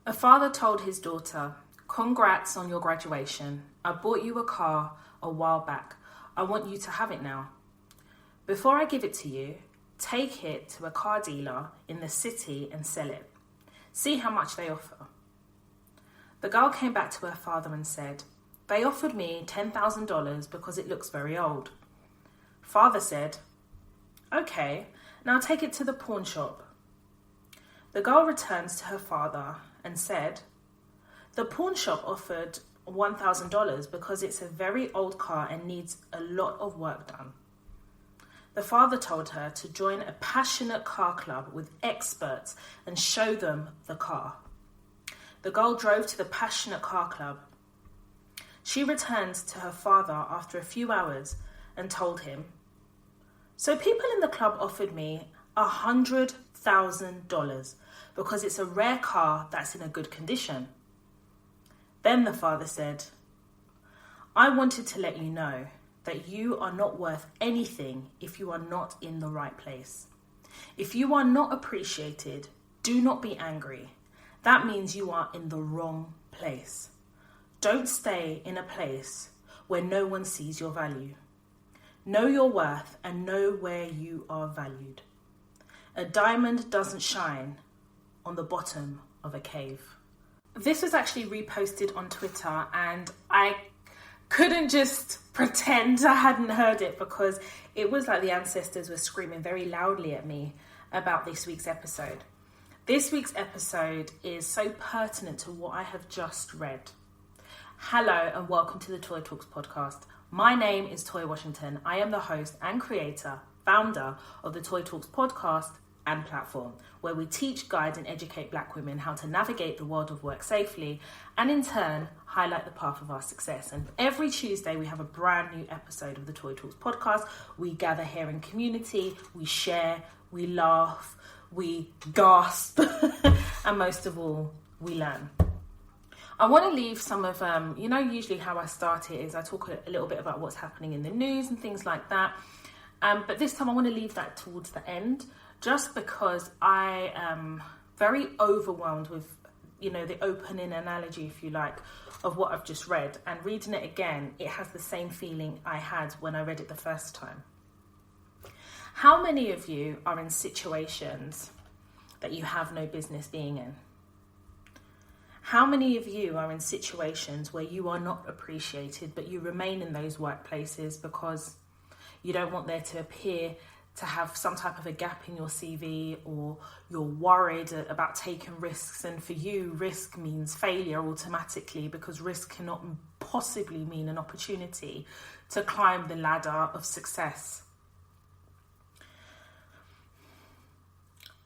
A father told his daughter, "Congrats on your graduation. I bought you a car a while back. I want you to have it now. Before I give it to you, take it to a car dealer in the city and sell it. See how much they offer." The girl came back to her father and said, "They offered me $10,000 because it looks very old." Father said, "Okay, now take it to the pawn shop." The girl returns to her father and said, "The pawn shop offered $1,000 because it's a very old car and needs a lot of work done." The father told her to join a passionate car club with experts and show them the car. The girl drove to the passionate car club. She returned to her father after a few hours and told him, "So people in the club offered me $100,000 because it's a rare car that's in a good condition." Then the father said, "I wanted to let you know that you are not worth anything if you are not in the right place. If you are not appreciated, do not be angry. That means you are in the wrong place. Don't stay in a place where no one sees your value. Know your worth and know where you are valued. A diamond doesn't shine on the bottom of a cave." This was actually reposted on Twitter and I couldn't just pretend I hadn't heard it because it was like the ancestors were screaming very loudly at me about this week's episode. This week's episode is so pertinent to what I have just read. Hello and welcome to the Toya Talks podcast. My name is Toya Washington. I am the host and creator, founder of the Toya Talks podcast and platform, where we teach, guide and educate Black women how to navigate the world of work safely and in turn highlight the path of our success. And every Tuesday we have a brand new episode of the Toya Talks podcast. We gather here in community, we share, we laugh, we gasp and most of all we learn. I want to leave some of, usually how I start it is I talk a little bit about what's happening in the news and things like that. But this time I want to leave that towards the end, just because I am very overwhelmed with, the opening analogy, if you like, of what I've just read. And reading it again, it has the same feeling I had when I read it the first time. How many of you are in situations that you have no business being in? How many of you are in situations where you are not appreciated, but you remain in those workplaces because you don't want there to appear to have some type of a gap in your CV, or you're worried about taking risks, and for you risk means failure automatically because risk cannot possibly mean an opportunity to climb the ladder of success?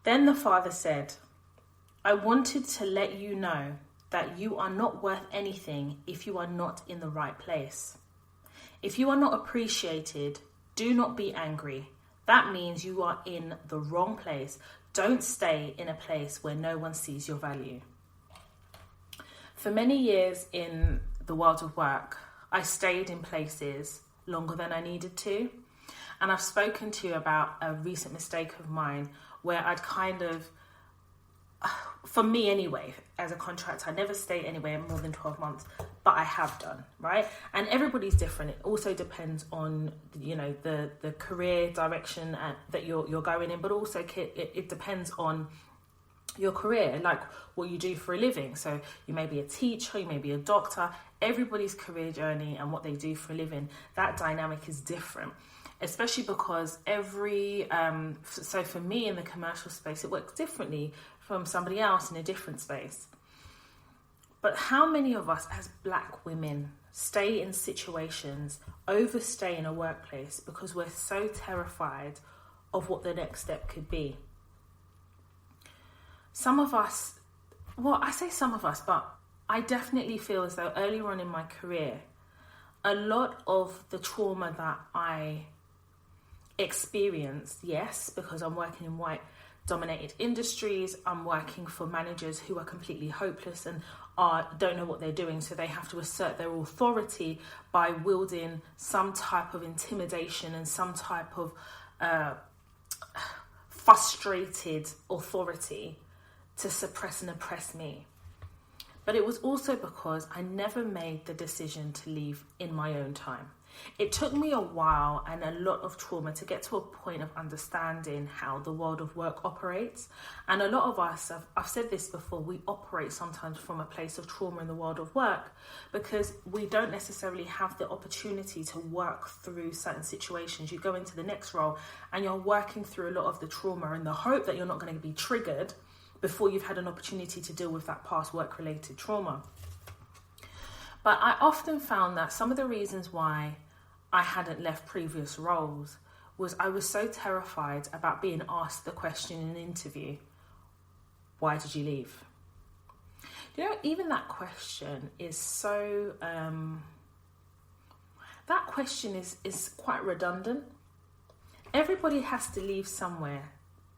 Then the father said, "I wanted to let you know that you are not worth anything if you are not in the right place. If you are not appreciated, do not be angry. That means you are in the wrong place. Don't stay in a place where no one sees your value." For many years in the world of work, I stayed in places longer than I needed to. And I've spoken to you about a recent mistake of mine where I'd for me anyway, as a contractor, I never stay anywhere more than 12 months, but I have done, right? And everybody's different. It also depends on, the career direction that you're going in, but also it depends on your career, like what you do for a living. So you may be a teacher, you may be a doctor. Everybody's career journey and what they do for a living, that dynamic is different. Especially because so for me in the commercial space, it works differently from somebody else in a different space. But how many of us as Black women stay in situations, overstay in a workplace because we're so terrified of what the next step could be? Some of us, I say some of us, but I definitely feel as though earlier on in my career, a lot of the trauma that I experienced, yes, because I'm working in white dominated industries, I'm working for managers who are completely hopeless and don't know what they're doing, so they have to assert their authority by wielding some type of intimidation and some type of frustrated authority to suppress and oppress me. But it was also because I never made the decision to leave in my own time. It took me a while and a lot of trauma to get to a point of understanding how the world of work operates. And a lot of us, I've said this before, we operate sometimes from a place of trauma in the world of work because we don't necessarily have the opportunity to work through certain situations. You go into the next role and you're working through a lot of the trauma in the hope that you're not going to be triggered before you've had an opportunity to deal with that past work-related trauma. But I often found that some of the reasons why I hadn't left previous roles was I was so terrified about being asked the question in an interview, why did you leave? You know, even that question is so, that question is quite redundant. Everybody has to leave somewhere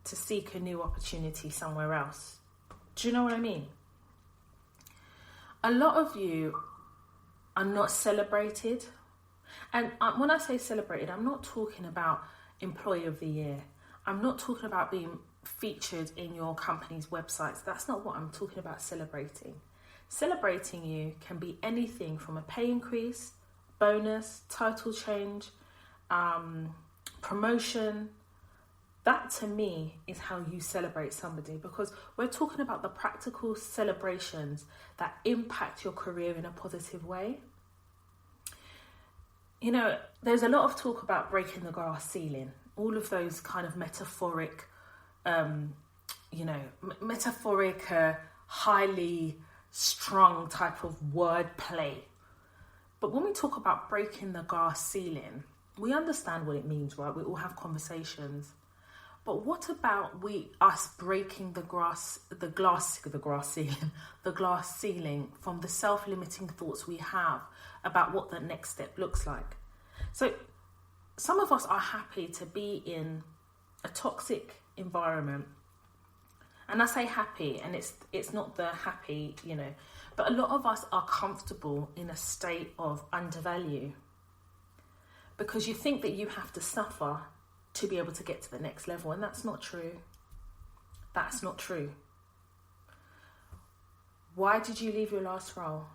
to seek a new opportunity somewhere else. Do you know what I mean? A lot of you are not celebrated. And when I say celebrated, I'm not talking about Employee of the Year. I'm not talking about being featured in your company's websites. That's not what I'm talking about celebrating. Celebrating you can be anything from a pay increase, bonus, title change, promotion. That to me is how you celebrate somebody, because we're talking about the practical celebrations that impact your career in a positive way. You know, there's a lot of talk about breaking the glass ceiling, all of those kind of metaphoric, highly strung type of wordplay. But when we talk about breaking the glass ceiling, we understand what it means, right? We all have conversations. But what about us breaking the glass ceiling from the self-limiting thoughts we have about what the next step looks like? So some of us are happy to be in a toxic environment. And I say happy, and it's not the happy, but a lot of us are comfortable in a state of undervalue because you think that you have to suffer to be able to get to the next level. And that's not true. That's not true. Why did you leave your last role?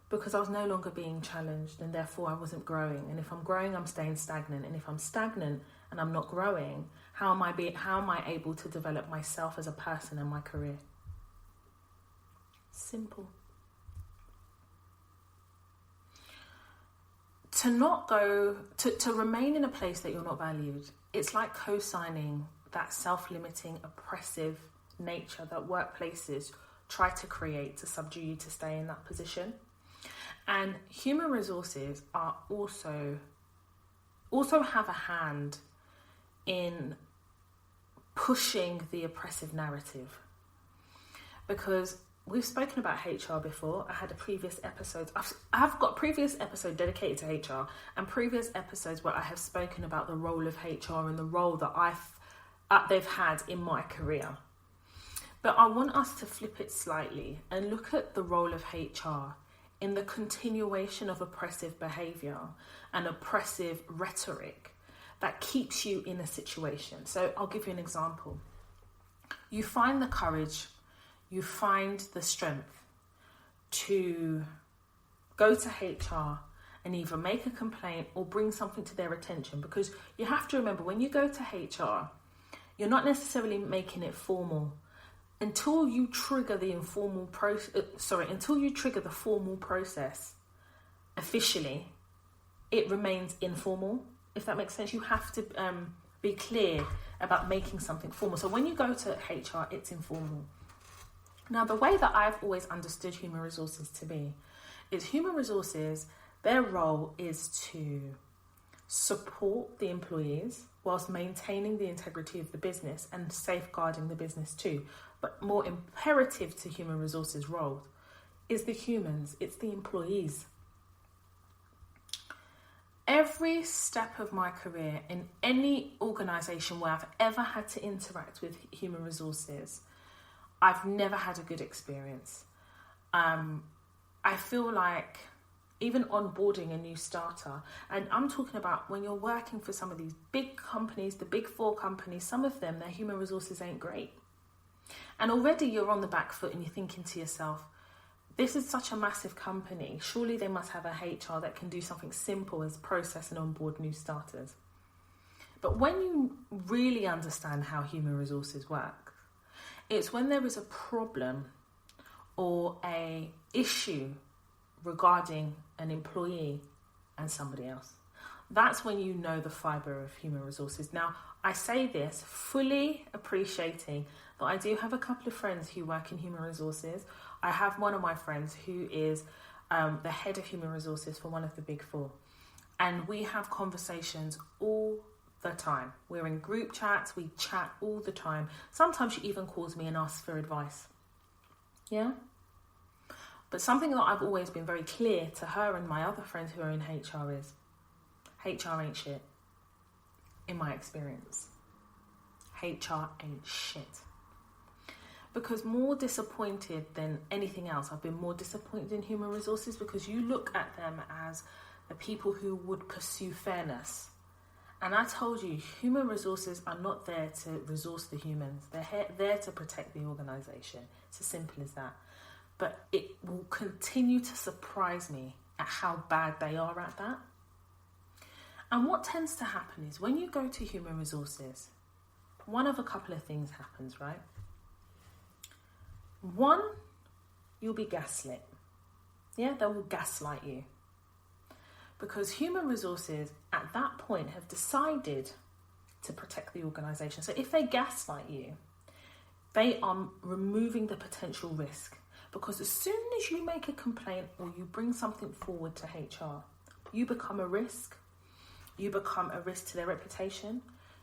Because I was no longer being challenged and therefore I wasn't growing. And if I'm growing, I'm staying stagnant. And if I'm stagnant and I'm not growing, how am I able to develop myself as a person and my career? Simple. To remain in a place that you're not valued, it's like co-signing that self-limiting, oppressive nature that workplaces try to create to subdue you to stay in that position. And human resources are also have a hand in pushing the oppressive narrative. Because we've spoken about HR before. I had a previous episode. I've got a previous episode dedicated to HR and previous episodes where I have spoken about the role of HR and the role that they've had in my career. But I want us to flip it slightly and look at the role of HR in the continuation of oppressive behaviour and oppressive rhetoric that keeps you in a situation. So I'll give you an example. You find the courage, you find the strength to go to HR and either make a complaint or bring something to their attention, because you have to remember, when you go to HR, you're not necessarily making it formal. Until you trigger the formal process officially, it remains informal, if that makes sense. You have to be clear about making something formal. So when you go to HR, it's informal. Now, the way that I've always understood human resources to be is human resources, their role is to support the employees whilst maintaining the integrity of the business and safeguarding the business too. But more imperative to human resources role is the humans, it's the employees. Every step of my career in any organisation where I've ever had to interact with human resources, I've never had a good experience. I feel like even onboarding a new starter, and I'm talking about when you're working for some of these big companies, the big 4 companies, some of them, their human resources ain't great. And already you're on the back foot and you're thinking to yourself, this is such a massive company. Surely they must have a HR that can do something simple as process and onboard new starters. But when you really understand how human resources work, it's when there is a problem or a issue regarding an employee and somebody else. That's when you know the fibre of human resources. Now, I say this fully appreciating that I do have a couple of friends who work in human resources. I have one of my friends who is the head of human resources for one of the big four. And we have conversations all the time. We're in group chats, we chat all the time. Sometimes she even calls me and asks for advice. Yeah? But something that I've always been very clear to her and my other friends who are in HR is, HR ain't shit, in my experience. HR ain't shit. Because more disappointed than anything else, I've been more disappointed in human resources because you look at them as the people who would pursue fairness. And I told you, human resources are not there to resource the humans. They're there to protect the organisation. It's as simple as that. But it will continue to surprise me at how bad they are at that. And what tends to happen is when you go to human resources, one of a couple of things happens, right? One, you'll be gaslit. Yeah, they will gaslight you. Because human resources at that point have decided to protect the organisation. So if they gaslight you, they are removing the potential risk. Because as soon as you make a complaint or you bring something forward to HR, you become a risk. You become a risk to their reputation.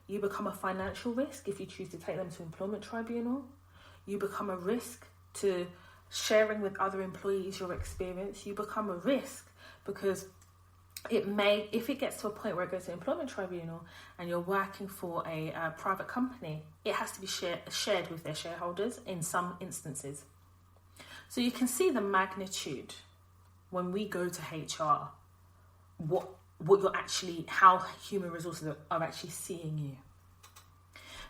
You become a financial risk if you choose to take them to employment tribunal. You become a risk to sharing with other employees your experience. You become a risk because it may, if it gets to a point where it goes to employment tribunal and you're working for a private company, it has to be shared with their shareholders in some instances. So you can see the magnitude when we go to HR, what you're actually, how human resources are actually seeing you.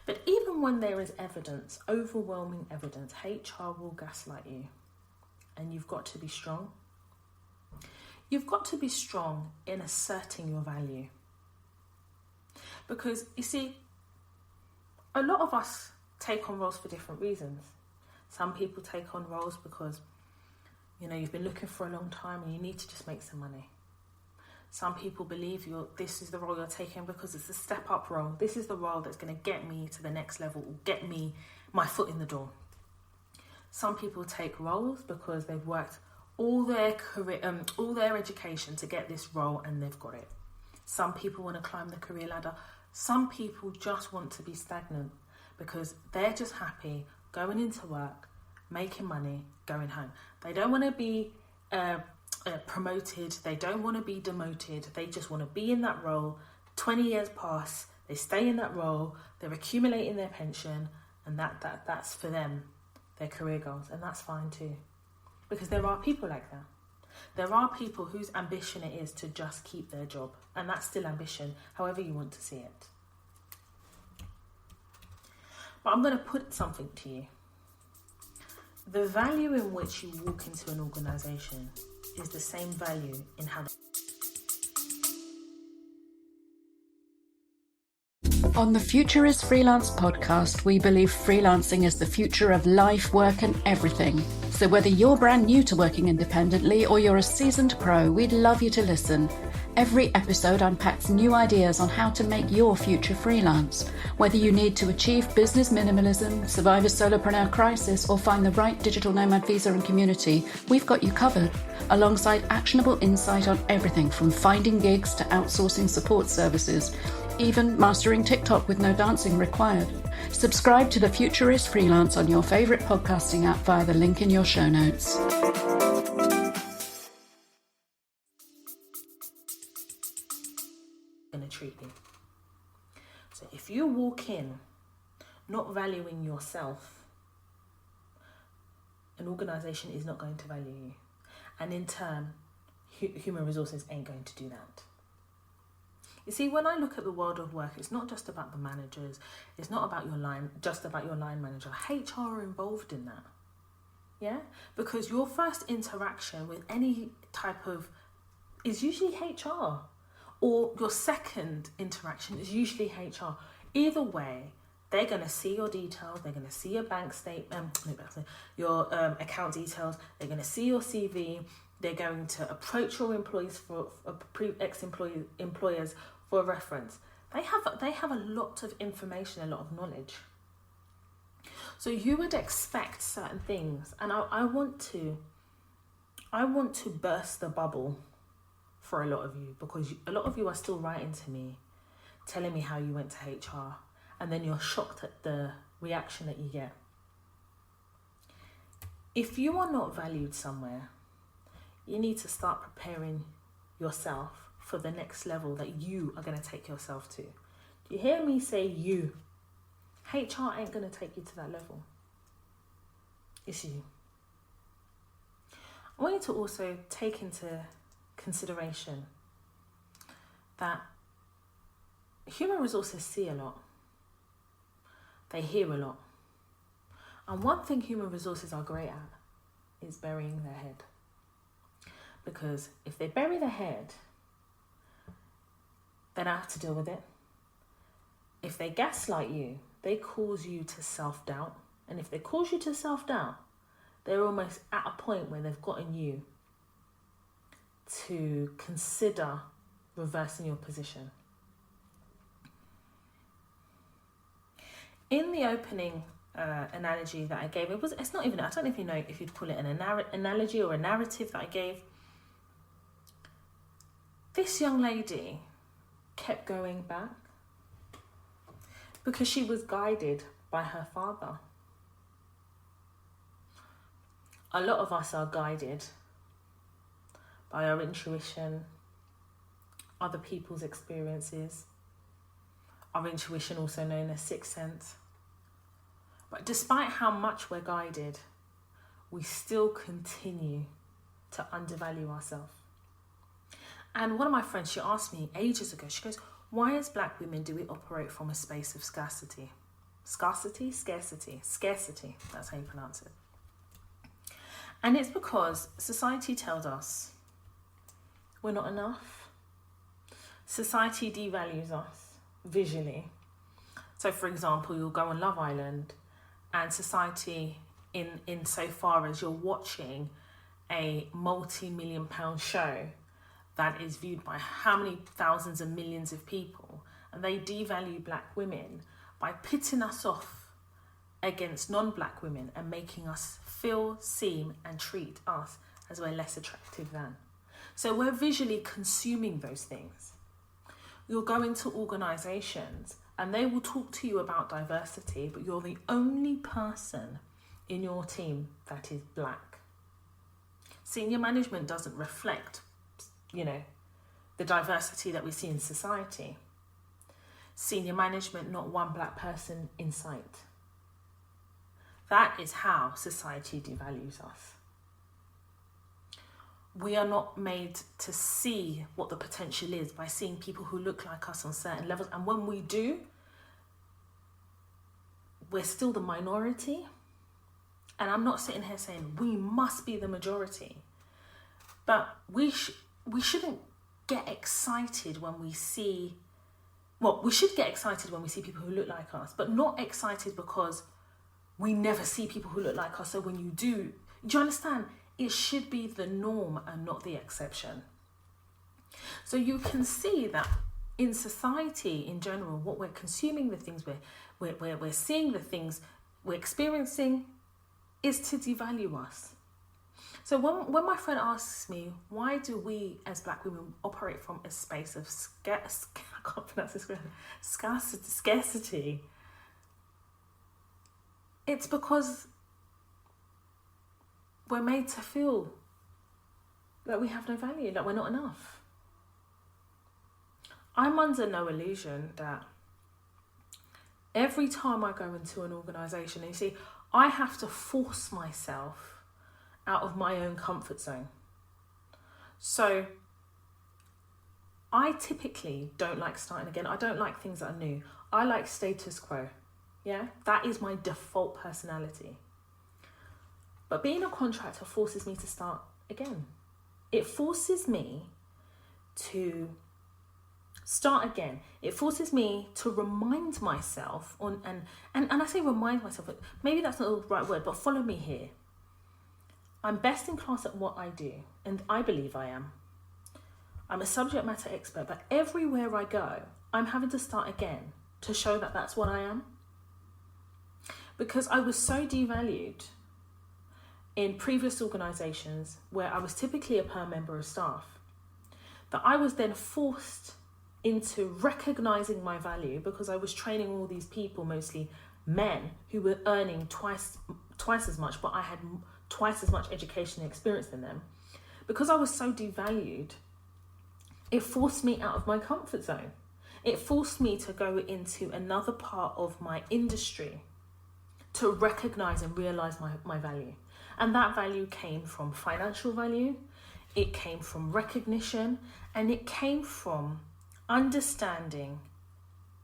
But even when there is evidence, overwhelming evidence, HR will gaslight you. And you've got to be strong. You've got to be strong in asserting your value. Because, you see, a lot of us take on roles for different reasons. Some people take on roles because, you've been looking for a long time and you need to just make some money. Some people believe this is the role you're taking because it's a step-up role. This is the role that's going to get me to the next level, or get me my foot in the door. Some people take roles because they've worked all their career, all their education to get this role and they've got it. Some people want to climb the career ladder. Some people just want to be stagnant because they're just happy going into work, making money, going home. They don't want to be promoted, they don't want to be demoted, they just want to be in that role. 20 years pass, they stay in that role, they're accumulating their pension, and that's for them, their career goals, and that's fine too. Because there are people like that. There are people whose ambition it is to just keep their job, and that's still ambition, however you want to see it. But I'm going to put something to you. The value in which you walk into an organisation is the same value in how. On the Future is Freelance podcast, we believe freelancing is the future of life, work, and everything. So whether you're brand new to working independently or you're a seasoned pro, we'd love you to listen. Every episode unpacks new ideas on how to make your future freelance. Whether you need to achieve business minimalism, survive a solopreneur crisis, or find the right digital nomad visa and community, we've got you covered, alongside actionable insight on everything from finding gigs to outsourcing support services, even mastering TikTok with no dancing required. Subscribe to The Future is Freelance on your favourite podcasting app via the link in your show notes. Going to treat you. So if you walk in not valuing yourself, an organisation is not going to value you. And in turn, human resources ain't going to do that. You see, when I look at the world of work, it's not just about the managers. It's not about just about your line manager. HR are involved in that. Yeah, because your first interaction with any type of is usually HR, or your second interaction is usually HR. Either way, they're going to see your details, they're going to see your bank statement, your account details, they're going to see your CV, they're going to approach your employees ex-employers for a reference. They have a lot of information, a lot of knowledge. So you would expect certain things, and I want to burst the bubble for a lot of you, because a lot of you are still writing to me, telling me how you went to HR, and then you're shocked at the reaction that you get. If you are not valued somewhere, you need to start preparing yourself for the next level that you are going to take yourself to. Do you hear me say you? HR ain't going to take you to that level. It's you. I want you to also take into consideration that human resources see a lot. They hear a lot. And one thing human resources are great at is burying their head. Because if they bury their head, they don't have to deal with it. If they gaslight you, they cause you to self-doubt. And if they cause you to self-doubt, they're almost at a point where they've gotten you to consider reversing your position. In the opening analogy that I gave, it's not even, I don't even know if you'd call it an analogy or a narrative that I gave. This young lady kept going back because she was guided by her father. A lot of us are guided by our intuition, other people's experiences, our intuition also known as sixth sense. But despite how much we're guided, we still continue to undervalue ourselves. And one of my friends, she asked me ages ago, she goes, why as black women do we operate from a space of scarcity? Scarcity, that's how you pronounce it. And it's because society tells us we're not enough. Society devalues us visually. So for example, you'll go on Love Island, and society, in so far as you're watching a multi-million-pound show that is viewed by how many thousands and millions of people, and they devalue black women by pitting us off against non-black women and making us feel, seem and treat us as we're less attractive than. So we're visually consuming those things. You'll go into organisations and they will talk to you about diversity, but you're the only person in your team that is black. Senior management doesn't reflect, the diversity that we see in society. Senior management, not one black person in sight. That is how society devalues us. We are not made to see what the potential is by seeing people who look like us on certain levels. And when we do, we're still the minority. And I'm not sitting here saying we must be the majority. But we shouldn't get excited when we see... Well, we should get excited when we see people who look like us, but not excited because we never see people who look like us. So when you do you understand? It should be the norm and not the exception. So you can see that in society in general, what we're consuming, the things we're seeing, the things we're experiencing is to devalue us. So when my friend asks me, why do we as black women operate from a space of scarcity, it's because we're made to feel that we have no value, that we're not enough. I'm under no illusion that every time I go into an organisation, and you see, I have to force myself out of my own comfort zone. So I typically don't like starting again. I don't like things that are new. I like status quo. Yeah, that is my default personality. But being a contractor forces me to start again. It forces me to start again. It forces me to remind myself and I say remind myself, but maybe that's not the right word, but follow me here. I'm best in class at what I do, and I believe I am. I'm a subject matter expert, but everywhere I go, I'm having to start again to show that that's what I am. Because I was so devalued in previous organisations where I was typically a perm member of staff, that I was then forced into recognising my value because I was training all these people, mostly men, who were earning twice as much, but I had twice as much education and experience than them. Because I was so devalued, it forced me out of my comfort zone. It forced me to go into another part of my industry to recognise and realise my value. And that value came from financial value, it came from recognition, and it came from understanding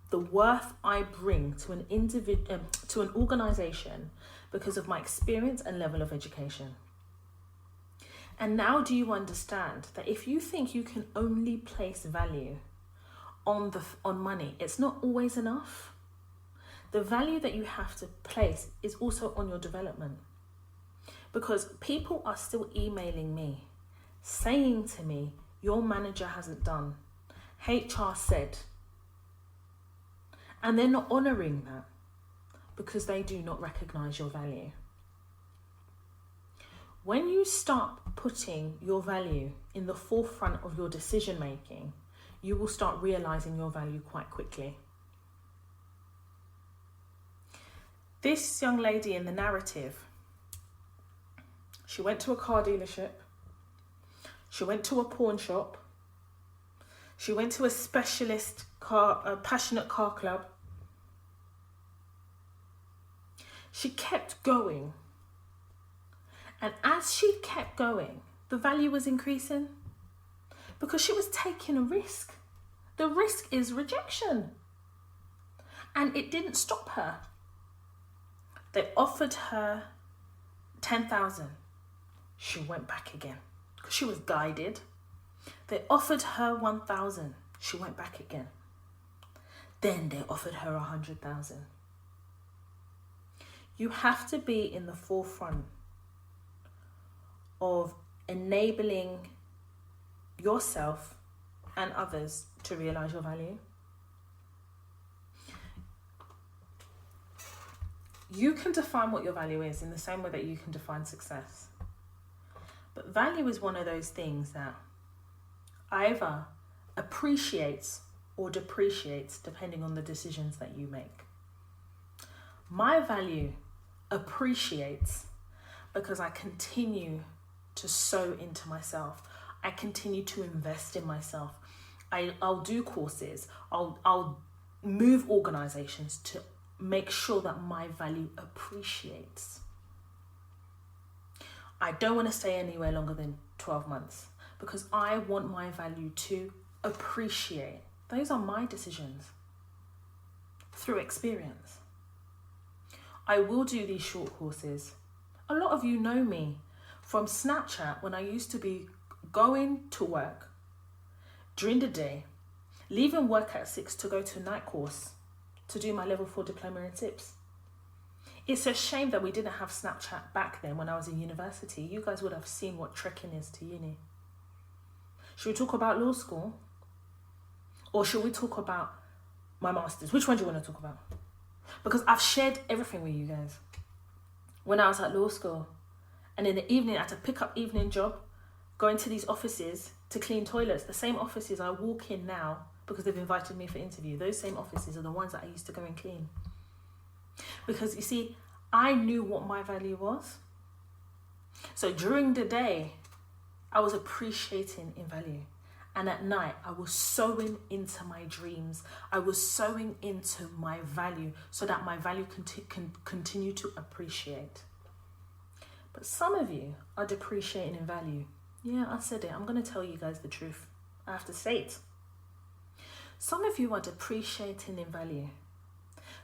the worth I bring to an individual, to an organisation, because of my experience and level of education. And now do you understand that if you think you can only place value on money, it's not always enough. The value that you have to place is also on your development. Because people are still emailing me, saying to me, your manager hasn't done, HR said. And they're not honouring that because they do not recognise your value. When you start putting your value in the forefront of your decision making, you will start realising your value quite quickly. This young lady in the narrative, she went to a car dealership, she went to a pawn shop, she went to a specialist passionate car club. She kept going. And as she kept going, the value was increasing because she was taking a risk. The risk is rejection. And it didn't stop her. They offered her 10,000. She went back again because she was guided. They offered her 1,000. She went back again. Then they offered her 100,000. You have to be in the forefront of enabling yourself and others to realise your value. You can define what your value is in the same way that you can define success. But value is one of those things that either appreciates or depreciates depending on the decisions that you make. My value appreciates because I continue to sow into myself. I continue to invest in myself. I'll do courses. I'll move organizations to make sure that my value appreciates. I don't want to stay anywhere longer than 12 months because I want my value to appreciate. Those are my decisions through experience. I will do these short courses. A lot of you know me from Snapchat when I used to be going to work during the day, leaving work at 6 to go to a night course to do my level 4 diploma in tips. It's a shame that we didn't have Snapchat back then when I was in university. You guys would have seen what trekking is to uni. Should we talk about law school? Or should we talk about my masters? Which one do you want to talk about? Because I've shared everything with you guys. When I was at law school, and in the evening I had to pick up evening job, go into these offices to clean toilets. The same offices I walk in now because they've invited me for interview. Those same offices are the ones that I used to go and clean. Because you see, I knew what my value was. So during the day, I was appreciating in value. And at night, I was sowing into my dreams. I was sowing into my value so that my value can continue to appreciate. But some of you are depreciating in value. Yeah, I said it. I'm going to tell you guys the truth. I have to say it. Some of you are depreciating in value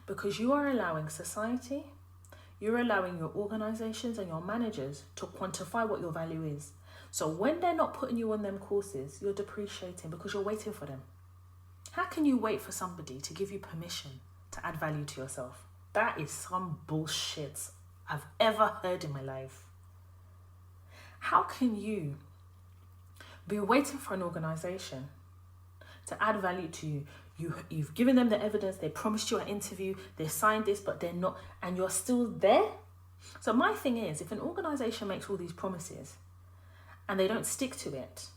because you are allowing society, you're allowing your organizations and your managers to quantify what your value is. So when they're not putting you on them courses, you're depreciating because you're waiting for them. How can you wait for somebody to give you permission to add value to yourself? That is some bullshit I've ever heard in my life. How can you be waiting for an organization to add value to you? You've given them the evidence, they promised you an interview, they signed this, but they're not, and you're still there? So my thing is, if an organization makes all these promises and they don't stick to it,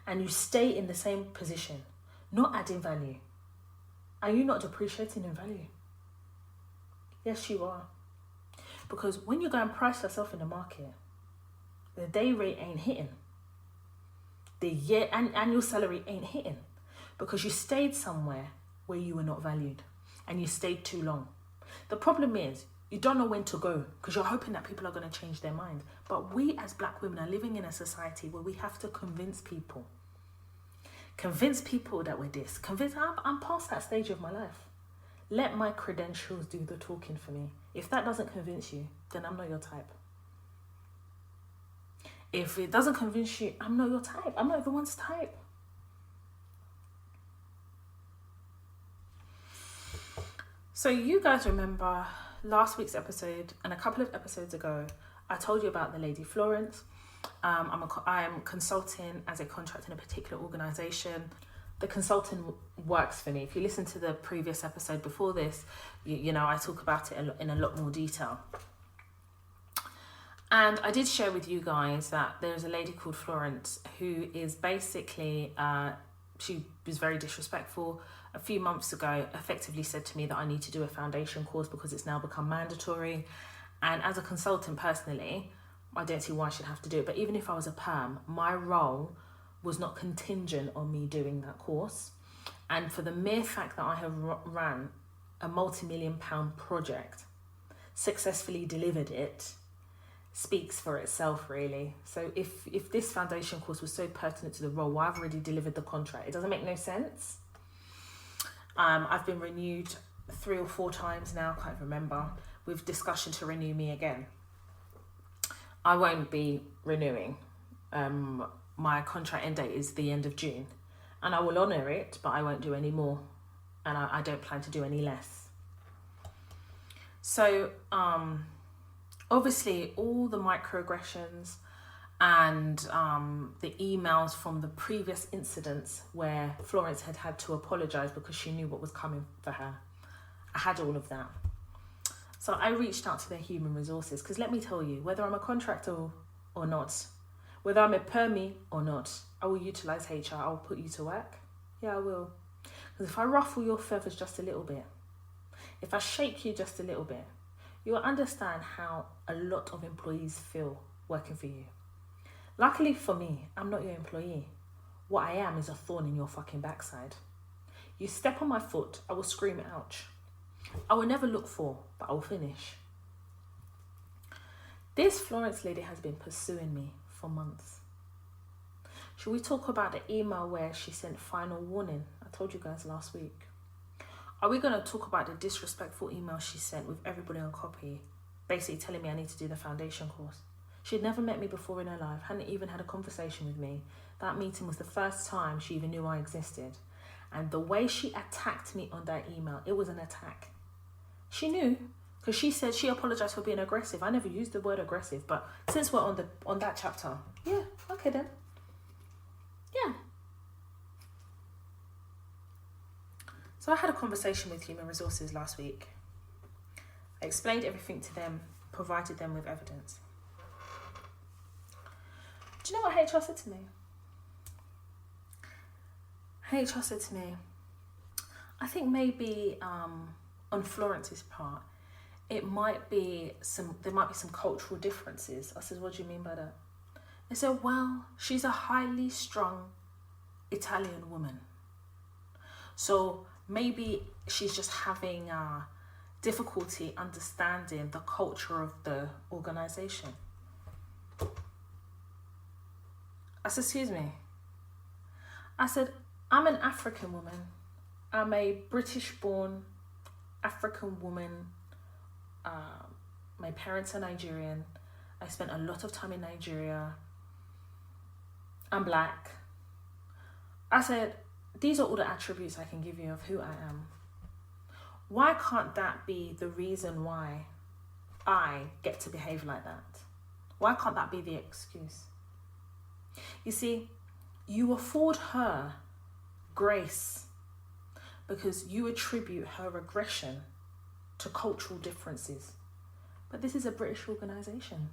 and you stay in the same position, not adding value, are you not depreciating in value? Yes, you are. Because when you go and price yourself in the market, the day rate ain't hitting. The year and annual salary ain't hitting. Because you stayed somewhere where you were not valued and you stayed too long. The problem is you don't know when to go because you're hoping that people are going to change their mind. But we as black women are living in a society where we have to convince people that we're this. I'm past that stage of my life. Let my credentials do the talking for me. If that doesn't convince you, then I'm not your type. If it doesn't convince you, I'm not your type. I'm not everyone's type. So you guys remember last week's episode and a couple of episodes ago, I told you about the lady Florence. I'm consulting as a contract in a particular organisation. The consulting works for me. If you listen to the previous episode before this, you know I talk about it in a lot more detail. And I did share with you guys that there's a lady called Florence who is basically, she was very disrespectful. A few months ago, effectively said to me that I need to do a foundation course because it's now become mandatory. And as a consultant personally, I don't see why I should have to do it. But even if I was a perm, my role was not contingent on me doing that course. And for the mere fact that I have ran a multi-million-pound project, successfully delivered it, speaks for itself, really. So if this foundation course was so pertinent to the role, why I've already delivered the contract? It doesn't make no sense. I've been renewed 3 or 4 times now, can't remember, with discussion to renew me again. I won't be renewing. My contract end date is the end of June, and I will honour it, but I won't do any more, and I don't plan to do any less. So obviously all the microaggressions and the emails from the previous incidents where Florence had to apologise because she knew what was coming for her. I had all of that. So I reached out to their human resources because let me tell you, whether I'm a contractor or not, whether I'm a permie or not, I will utilise HR. I will put you to work. Yeah, I will. Because if I ruffle your feathers just a little bit, if I shake you just a little bit, you'll understand how a lot of employees feel working for you. Luckily for me, I'm not your employee. What I am is a thorn in your fucking backside. You step on my foot, I will scream ouch. I will never look for, but I will finish. This Florence lady has been pursuing me for months. Should we talk about the email where she sent final warning? I told you guys last week. Are we going to talk about the disrespectful email she sent with everybody on copy, basically telling me I need to do the foundation course? She'd never met me before in her life, hadn't even had a conversation with me. That meeting was the first time she even knew I existed. And the way she attacked me on that email, it was an attack. She knew, because she said she apologised for being aggressive. I never used the word aggressive, but since we're on that chapter, yeah, okay then. Yeah. So I had a conversation with Human Resources last week. I explained everything to them, provided them with evidence. Do you know what HR said to me? HR said to me, I think maybe on Florence's part, there might be some cultural differences. I said, what do you mean by that? They said, well, she's a highly strung Italian woman. So maybe she's just having difficulty understanding the culture of the organisation. I said, excuse me. I said, I'm an African woman. I'm a British-born African woman. My parents are Nigerian. I spent a lot of time in Nigeria. I'm black. I said, these are all the attributes I can give you of who I am. Why can't that be the reason why I get to behave like that? Why can't that be the excuse? You see, you afford her grace because you attribute her aggression to cultural differences. But this is a British organisation.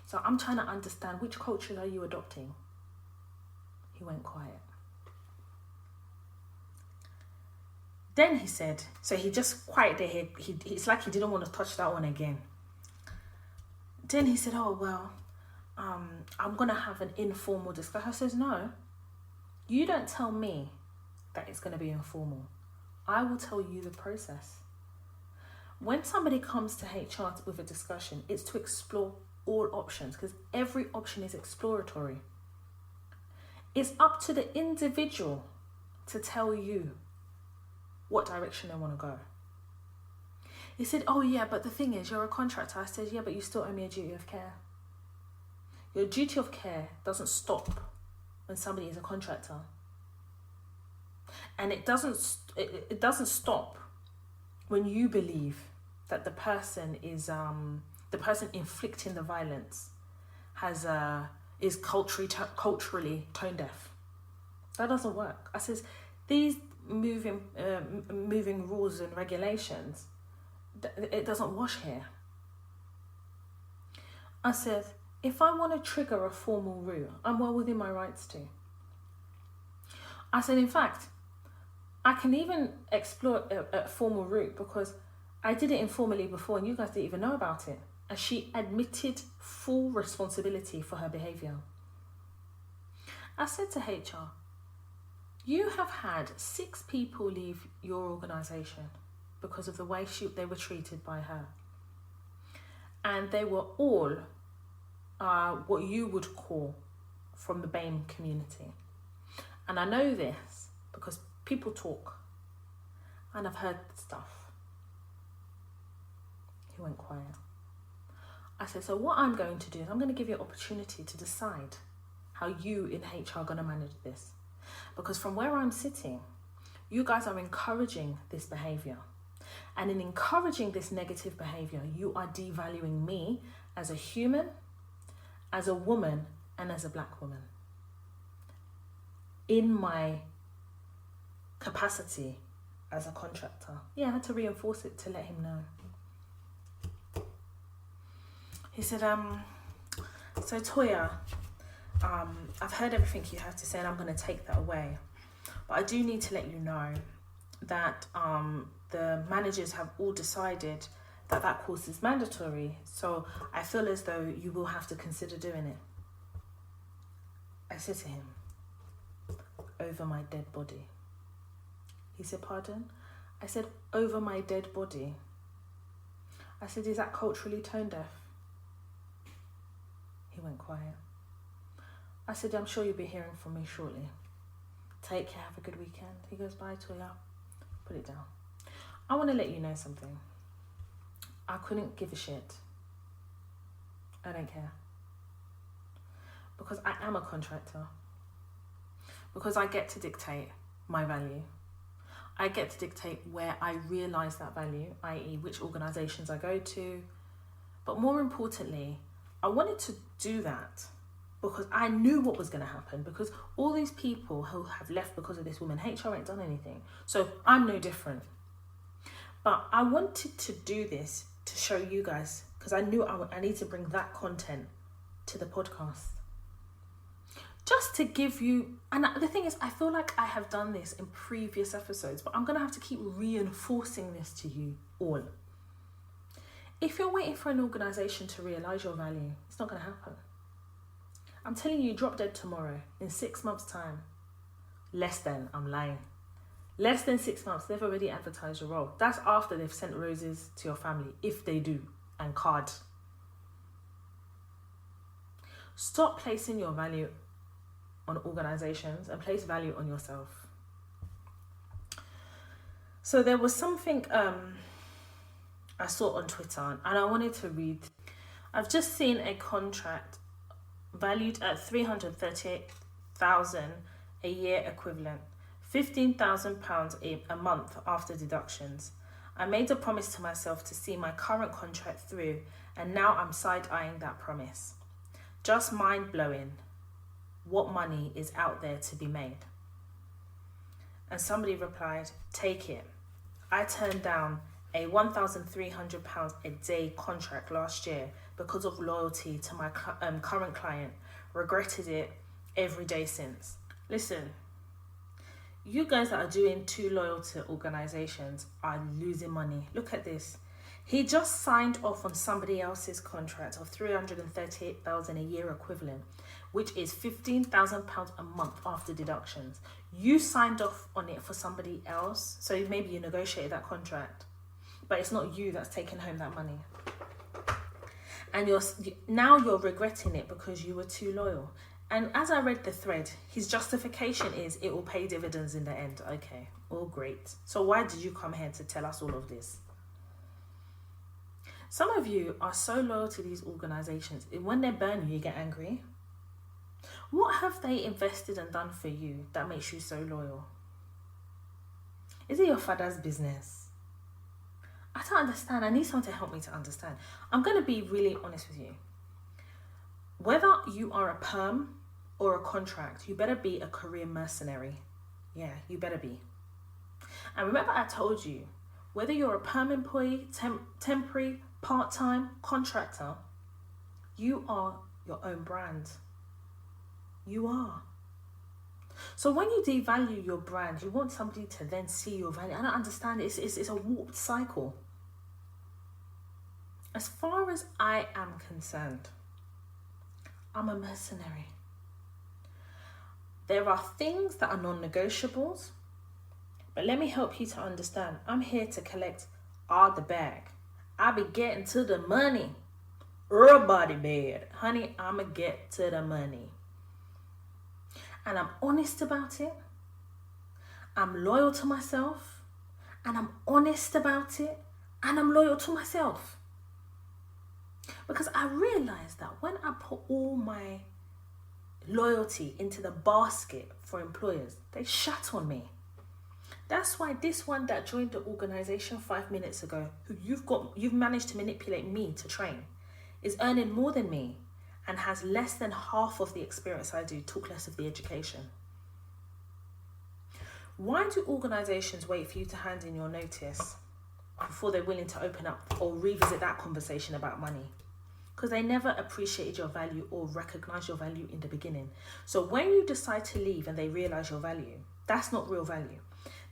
So I'm trying to understand, which culture are you adopting? He went quiet. Then he said, so he just quieted there. It's like he didn't want to touch that one again. Then he said, oh, well, I'm going to have an informal discussion. I says, no, you don't tell me that it's going to be informal. I will tell you the process. When somebody comes to HR with a discussion, it's to explore all options, because every option is exploratory. It's up to the individual to tell you what direction they want to go. He said, oh yeah, but the thing is, you're a contractor. I said, yeah, but you still owe me a duty of care. Your duty of care doesn't stop when somebody is a contractor. And it doesn't stop when you believe that the person inflicting the violence is culturally tone deaf. That doesn't work. I says, these moving rules and regulations, it doesn't wash here. I said, if I want to trigger a formal route, I'm well within my rights to. I said, in fact, I can even explore a formal route because I did it informally before and you guys didn't even know about it. And she admitted full responsibility for her behaviour. I said to HR, you have had 6 people leave your organisation because of the way they were treated by her. And they were all what you would call from the BAME community. And I know this because people talk and I've heard stuff. He went quiet. I said, so what I'm going to do is I'm going to give you an opportunity to decide how you in HR are going to manage this. Because from where I'm sitting, you guys are encouraging this behaviour. And in encouraging this negative behaviour, you are devaluing me as a human, as a woman, and as a black woman. In my capacity as a contractor. Yeah, I had to reinforce it to let him know. He said, so Toya, I've heard everything you have to say and I'm going to take that away. But I do need to let you know that the managers have all decided that that course is mandatory. So I feel as though you will have to consider doing it. I said to him, over my dead body. He said, pardon? I said, over my dead body. I said, is that culturally tone deaf? He went quiet. I said, I'm sure you'll be hearing from me shortly. Take care, have a good weekend. He goes, bye, Toya. Put it down. I want to let you know something. I couldn't give a shit. I don't care. Because I am a contractor. Because I get to dictate my value. I get to dictate where I realise that value, i.e. which organisations I go to. But more importantly, I wanted to do that because I knew what was going to happen, because all these people who have left because of this woman, HR ain't done anything. So I'm no different. But I wanted to do this to show you guys, because I knew I need to bring that content to the podcast. Just to give you, and the thing is, I feel like I have done this in previous episodes, but I'm going to have to keep reinforcing this to you all. If you're waiting for an organisation to realise your value, it's not going to happen. I'm telling you, drop dead tomorrow, in 6 months' time. I'm lying. Less than 6 months, they've already advertised your role. That's after they've sent roses to your family, if they do, and cards. Stop placing your value on organisations and place value on yourself. So there was something I saw it on Twitter and I wanted to read. I've just seen a contract valued at $338,000 a year equivalent, £15,000 a month after deductions. I made a promise to myself to see my current contract through, and now I'm side-eyeing that promise. Just mind-blowing what money is out there to be made. And somebody replied, take it. I turned down a £1,300 a day contract last year because of loyalty to my current client. Regretted it every day since. Listen, you guys that are doing too loyal to organizations are losing money. Look at this. He just signed off on somebody else's contract of $338,000 a year equivalent, which is £15,000 a month after deductions. You signed off on it for somebody else, so maybe you negotiated that contract, but it's not you that's taking home that money. And now you're regretting it because you were too loyal. And as I read the thread, his justification is it will pay dividends in the end. Okay, all great. So why did you come here to tell us all of this? Some of you are so loyal to these organizations, when they burn you, you get angry. What have they invested and done for you that makes you so loyal? Is it your father's business? I don't understand. I need someone to help me to understand. I'm going to be really honest with you. Whether you are a perm or a contract, you better be a career mercenary. Yeah, you better be. And remember I told you, whether you're a perm employee, temporary, part-time, contractor, you are your own brand. You are. So when you devalue your brand, you want somebody to then see your value. I don't understand. It's a warped cycle. As far as I am concerned, I'm a mercenary. There are things that are non-negotiables, but let me help you to understand. I'm here to collect all the bag. I be getting to the money. Everybody bad. Honey, I'ma get to the money. And I'm honest about it. I'm loyal to myself. And I'm honest about it. And I'm loyal to myself. Because I realized that when I put all my loyalty into the basket for employers, they shat on me. That's why this one that joined the organization 5 minutes ago, who you've managed to manipulate me to train, is earning more than me and has less than half of the experience I do, took less of the education. Why do organizations wait for you to hand in your notice before they're willing to open up or revisit that conversation about money? Because they never appreciated your value or recognized your value in the beginning. So when you decide to leave and they realize your value, that's not real value.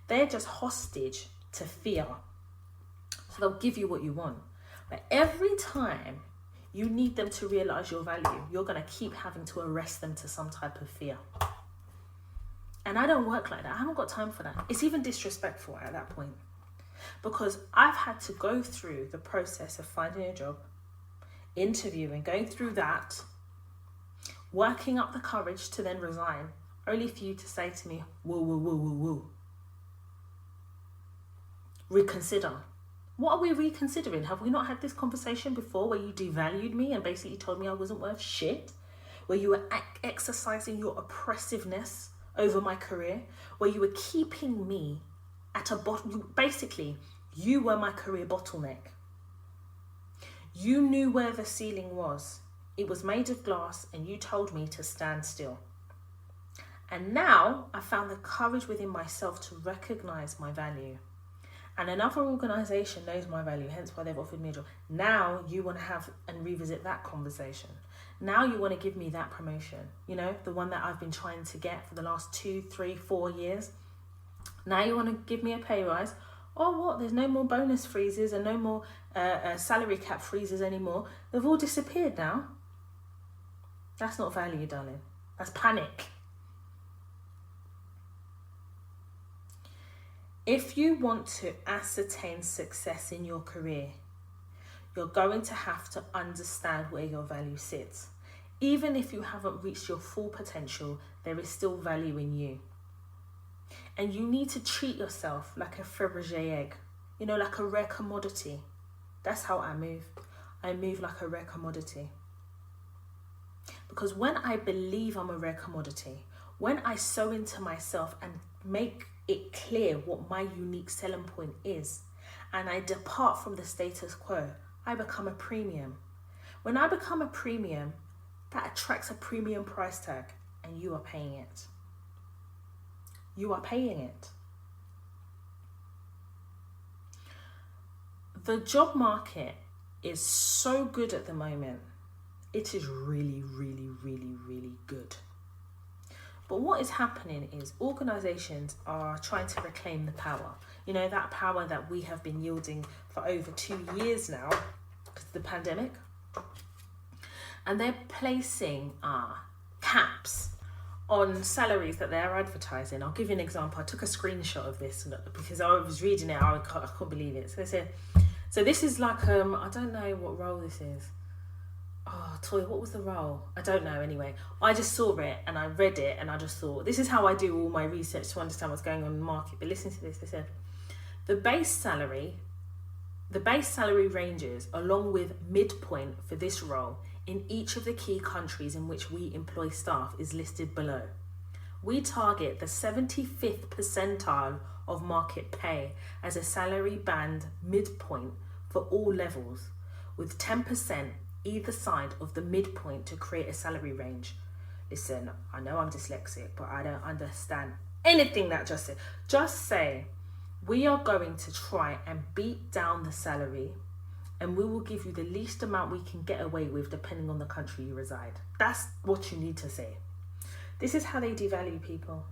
They're just hostage to fear. So they'll give you what you want. But every time you need them to realize your value, you're going to keep having to arrest them to some type of fear. And I don't work like that. I haven't got time for that. It's even disrespectful at that point. Because I've had to go through the process of finding a job, interviewing, going through that, working up the courage to then resign, only for you to say to me, whoa, whoa, whoa, whoa, whoa. Reconsider. What are we reconsidering? Have we not had this conversation before where you devalued me and basically told me I wasn't worth shit? Where you were exercising your oppressiveness over my career? Where you were keeping me at a bottom? Basically, you were my career bottleneck. You knew where the ceiling was. It was made of glass and you told me to stand still. And now I found the courage within myself to recognize my value. And another organisation knows my value, hence why they've offered me a job. Now you want to have and revisit that conversation. Now you want to give me that promotion. You know, the one that I've been trying to get for the last 2, 3, 4 years. Now you want to give me a pay rise. Oh, what? There's no more bonus freezes and no more salary cap freezes anymore. They've all disappeared now. That's not value, darling. That's panic. If you want to ascertain success in your career, you're going to have to understand where your value sits. Even if you haven't reached your full potential, there is still value in you. And you need to treat yourself like a Fabergé egg, you know, like a rare commodity That's how I move. I move like a rare commodity. Because when I believe I'm a rare commodity, when I sow into myself and make it clear what my unique selling point is, and I depart from the status quo, I become a premium. When I become a premium, that attracts a premium price tag, and you are paying it. You are paying it. The job market is so good at the moment. It is really, really, really, really good. But what is happening is organisations are trying to reclaim the power. You know, that power that we have been yielding for over 2 years now because of the pandemic. And they're placing caps on salaries that they're advertising. I'll give you an example. I took a screenshot of this because I was reading it. I couldn't believe it. So they said, so this is like, I don't know what role this is. Oh, Toya, what was the role? I don't know anyway. I just saw it and I read it and I just thought, this is how I do all my research to understand what's going on in the market. But listen to this. They said, the base salary ranges along with midpoint for this role in each of the key countries in which we employ staff is listed below. We target the 75th percentile of market pay as a salary band midpoint for all levels, with 10% either side of the midpoint to create a salary range. Listen, I know I'm dyslexic, but I don't understand anything that just said. Just say, we are going to try and beat down the salary, and we will give you the least amount we can get away with depending on the country you reside. That's what you need to say. This is how they devalue people.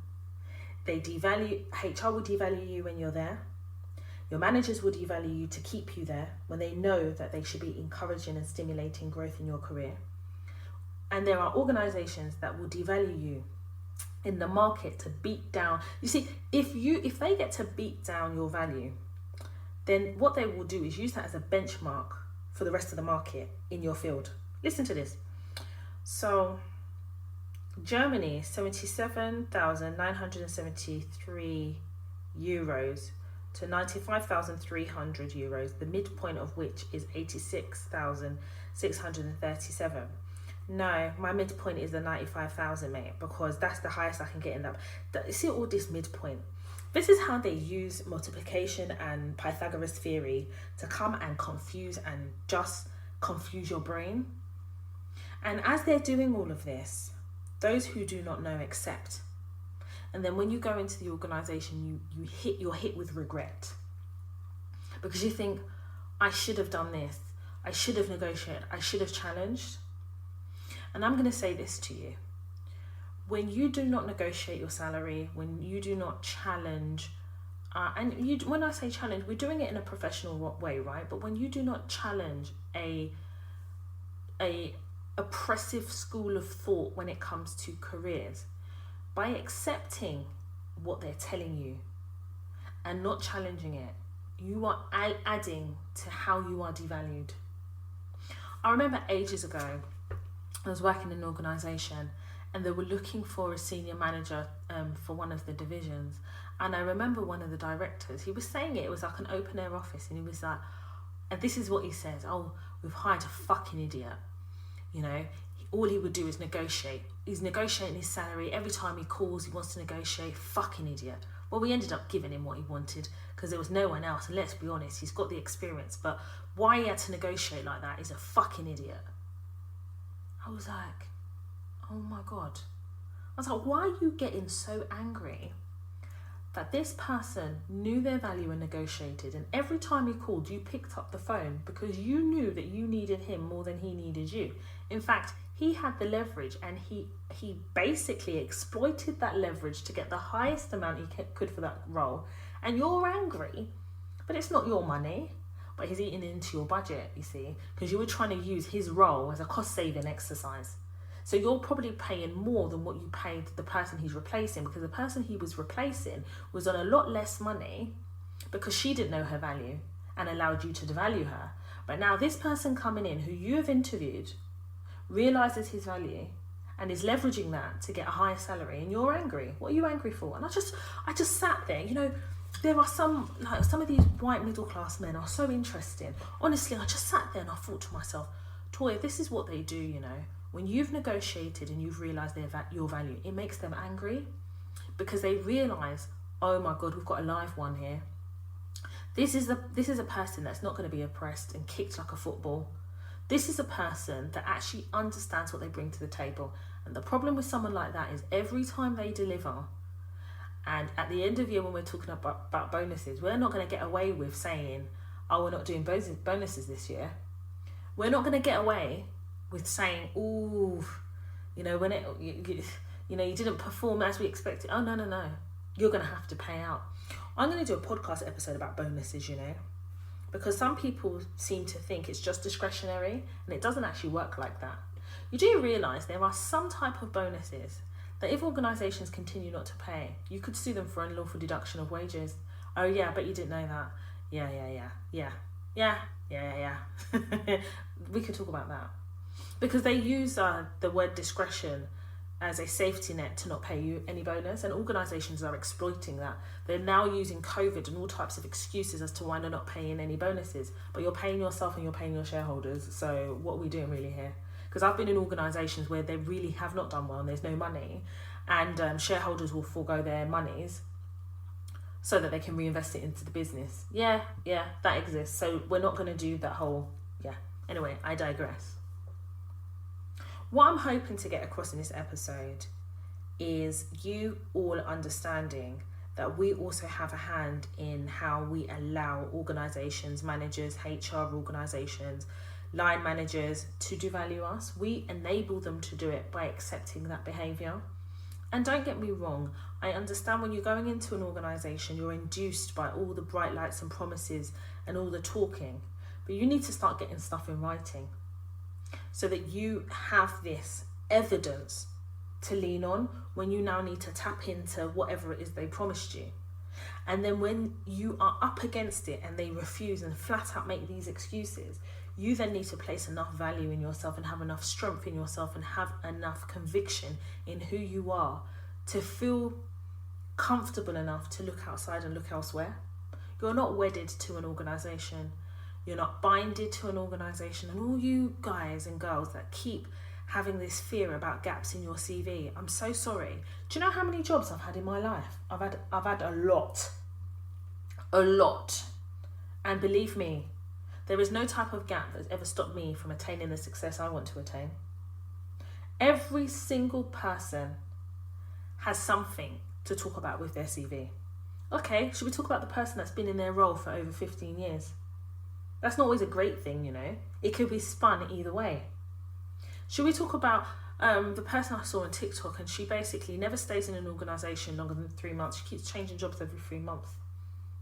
They devalue, HR will devalue you when you're there. Your managers will devalue you to keep you there when they know that they should be encouraging and stimulating growth in your career. And there are organisations that will devalue you in the market to beat down. You see, if they get to beat down your value, then what they will do is use that as a benchmark for the rest of the market in your field. Listen to this. So Germany, 77,973 euros to 95,300 euros, the midpoint of which is 86,637. No, my midpoint is the 95,000, mate, because that's the highest I can get in that. See all this midpoint. This is how they use multiplication and Pythagoras theory to come and confuse your brain. And as they're doing all of this, those who do not know accept. And then when you go into the organisation, you're hit with regret. Because you think, I should have done this. I should have negotiated. I should have challenged. And I'm going to say this to you. When you do not negotiate your salary, when you do not challenge, when I say challenge, we're doing it in a professional way, right? But when you do not challenge a oppressive school of thought when it comes to careers, by accepting what they're telling you and not challenging it, you are adding to how you are devalued. I remember ages ago, I was working in an organisation and they were looking for a senior manager for one of the divisions. And I remember one of the directors, he was saying it was like an open air office, and he was like, and this is what he says, oh, we've hired a fucking idiot. You know, all he would do is negotiate. He's negotiating his salary. Every time he calls, he wants to negotiate. Fucking idiot. Well, we ended up giving him what he wanted because there was no one else. And let's be honest, he's got the experience. But why he had to negotiate like that is a fucking idiot. I was like, oh my God. I was like, why are you getting so angry that this person knew their value and negotiated, and every time he called, you picked up the phone because you knew that you needed him more than he needed you? In fact, he had the leverage, and he basically exploited that leverage to get the highest amount he could for that role. And you're angry, but it's not your money, but he's eating into your budget, you see, because you were trying to use his role as a cost-saving exercise. So you're probably paying more than what you paid the person he's replacing, because the person he was replacing was on a lot less money because she didn't know her value and allowed you to devalue her. But now this person coming in who you have interviewed realises his value and is leveraging that to get a higher salary, and you're angry. What are you angry for? And I just sat there, you know, there are some of these white middle class men are so interesting. Honestly, I just sat there and I thought to myself, Toya, this is what they do, you know. When you've negotiated and you've realised your value, it makes them angry because they realise, oh my God, we've got a live one here. This is a person that's not going to be oppressed and kicked like a football. This is a person that actually understands what they bring to the table. And the problem with someone like that is every time they deliver, and at the end of the year when we're talking about bonuses, we're not going to get away with saying, oh, we're not doing bonuses this year. We're not going to get away with saying, ooh, you know, when you didn't perform as we expected. Oh, no. You're going to have to pay out. I'm going to do a podcast episode about bonuses, you know, because some people seem to think it's just discretionary and it doesn't actually work like that. You do realise there are some type of bonuses that if organisations continue not to pay, you could sue them for unlawful deduction of wages. Oh yeah, but you didn't know that. Yeah. We could talk about that. Because they use the word discretion as a safety net to not pay you any bonus, and organisations are exploiting that. They're now using COVID and all types of excuses as to why they're not paying any bonuses, but you're paying yourself and you're paying your shareholders. So what are we doing really here? Because I've been in organisations where they really have not done well and there's no money, and shareholders will forego their monies so that they can reinvest it into the business. Yeah, that exists. So we're not going to do that whole, Anyway, I digress. What I'm hoping to get across in this episode is you all understanding that we also have a hand in how we allow organisations, managers, HR organisations, line managers to devalue us. We enable them to do it by accepting that behaviour. And don't get me wrong, I understand when you're going into an organisation, you're induced by all the bright lights and promises and all the talking, but you need to start getting stuff in writing so that you have this evidence to lean on when you now need to tap into whatever it is they promised you. And then when you are up against it and they refuse and flat out make these excuses, you then need to place enough value in yourself and have enough strength in yourself and have enough conviction in who you are to feel comfortable enough to look outside and look elsewhere. You're not wedded to an organisation. You're not binded to an organisation. And all you guys and girls that keep having this fear about gaps in your CV, I'm so sorry. Do you know how many jobs I've had in my life? I've had a lot. And believe me, there is no type of gap that's ever stopped me from attaining the success I want to attain. Every single person has something to talk about with their CV. Okay, should we talk about the person that's been in their role for over 15 years? That's not always a great thing, you know. It could be spun either way. Should we talk about the person I saw on TikTok, and she basically never stays in an organisation longer than 3 months. She keeps changing jobs every 3 months.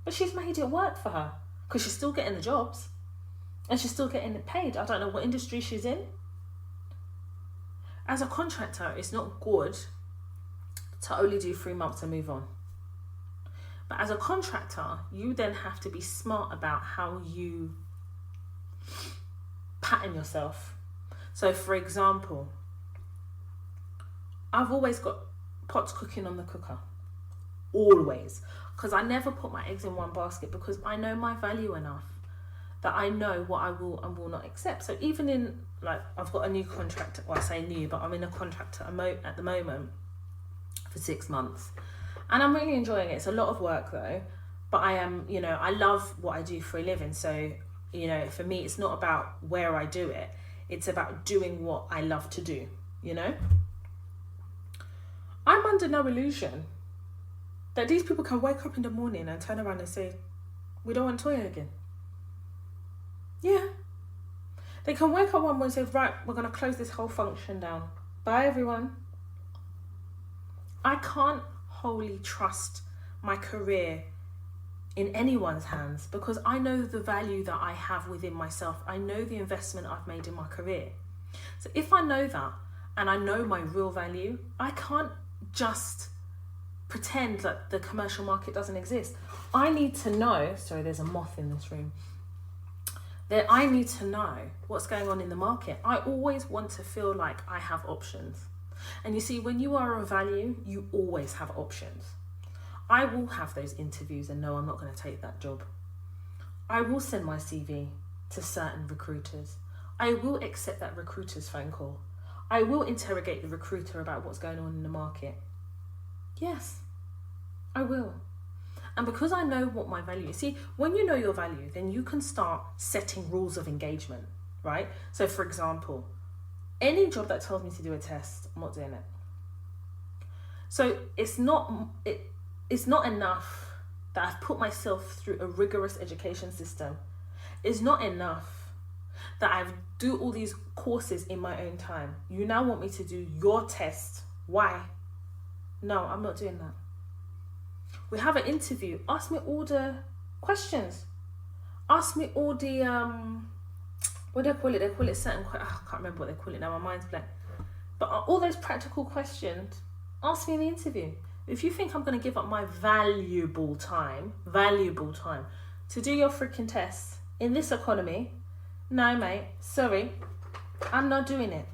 But she's made it work for her because she's still getting the jobs and she's still getting it paid. I don't know what industry she's in. As a contractor, it's not good to only do 3 months and move on. But as a contractor, you then have to be smart about how you pattern yourself. So for example, I've always got pots cooking on the cooker. Always. Because I never put my eggs in one basket, because I know my value enough that I know what I will and will not accept. So even in, like, I've got a new contract, well, I say new, but I'm in a contract at the moment for 6 months. And I'm really enjoying it. It's a lot of work though, but I am, you know, I love what I do for a living. So, you know, for me, it's not about where I do it. It's about doing what I love to do, you know? I'm under no illusion that these people can wake up in the morning and turn around and say, we don't want Toya again. Yeah. They can wake up one morning and say, right, we're going to close this whole function down. Bye, everyone. I can't wholly trust my career in anyone's hands because I know the value that I have within myself. I know the investment I've made in my career. So if I know that and I know my real value, I can't just pretend that the commercial market doesn't exist. I need to know, sorry, there's a moth in this room, that I need to know what's going on in the market. I always want to feel like I have options. And you see, when you are of value, you always have options. I will have those interviews and no, I'm not going to take that job. I will send my CV to certain recruiters. I will accept that recruiter's phone call. I will interrogate the recruiter about what's going on in the market. Yes, I will. And because I know what my value is, see, when you know your value, then you can start setting rules of engagement, right? So for example, any job that tells me to do a test, I'm not doing it. So it's not enough that I've put myself through a rigorous education system. It's not enough that I do all these courses in my own time. You now want me to do your test. Why? No, I'm not doing that. We have an interview. Ask me all the questions. Ask me all the, what do they call it? They call it certain, I can't remember what they call it now, my mind's blank. But all those practical questions, ask me in the interview. If you think I'm going to give up my valuable time to do your freaking test in this economy, no mate, sorry, I'm not doing it.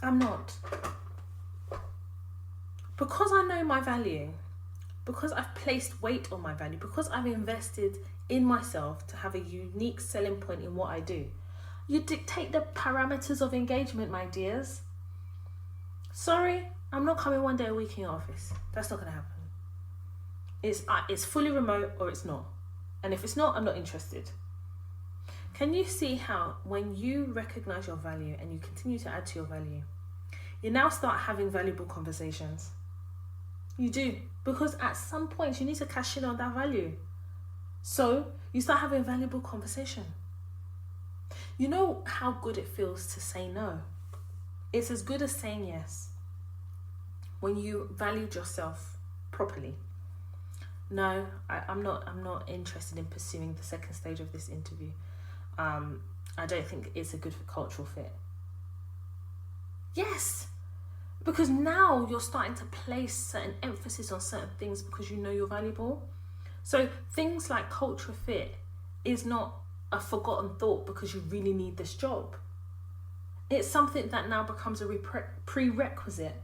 I'm not. Because I know my value, because I've placed weight on my value, because I've invested in myself to have a unique selling point in what I do, you dictate the parameters of engagement, my dears. Sorry, I'm not coming one day a week in your office. That's not going to happen. It's fully remote or it's not. And if it's not, I'm not interested. Can you see how when you recognize your value and you continue to add to your value, you now start having valuable conversations? You do. Because at some point you need to cash in on that value. So you start having a valuable conversation. You know how good it feels to say no. It's as good as saying yes. When you valued yourself properly. No, I'm not interested in pursuing the second stage of this interview. I don't think it's a good cultural fit. Yes, because now you're starting to place certain emphasis on certain things because you know you're valuable. So things like cultural fit is not a forgotten thought because you really need this job. It's something that now becomes a prerequisite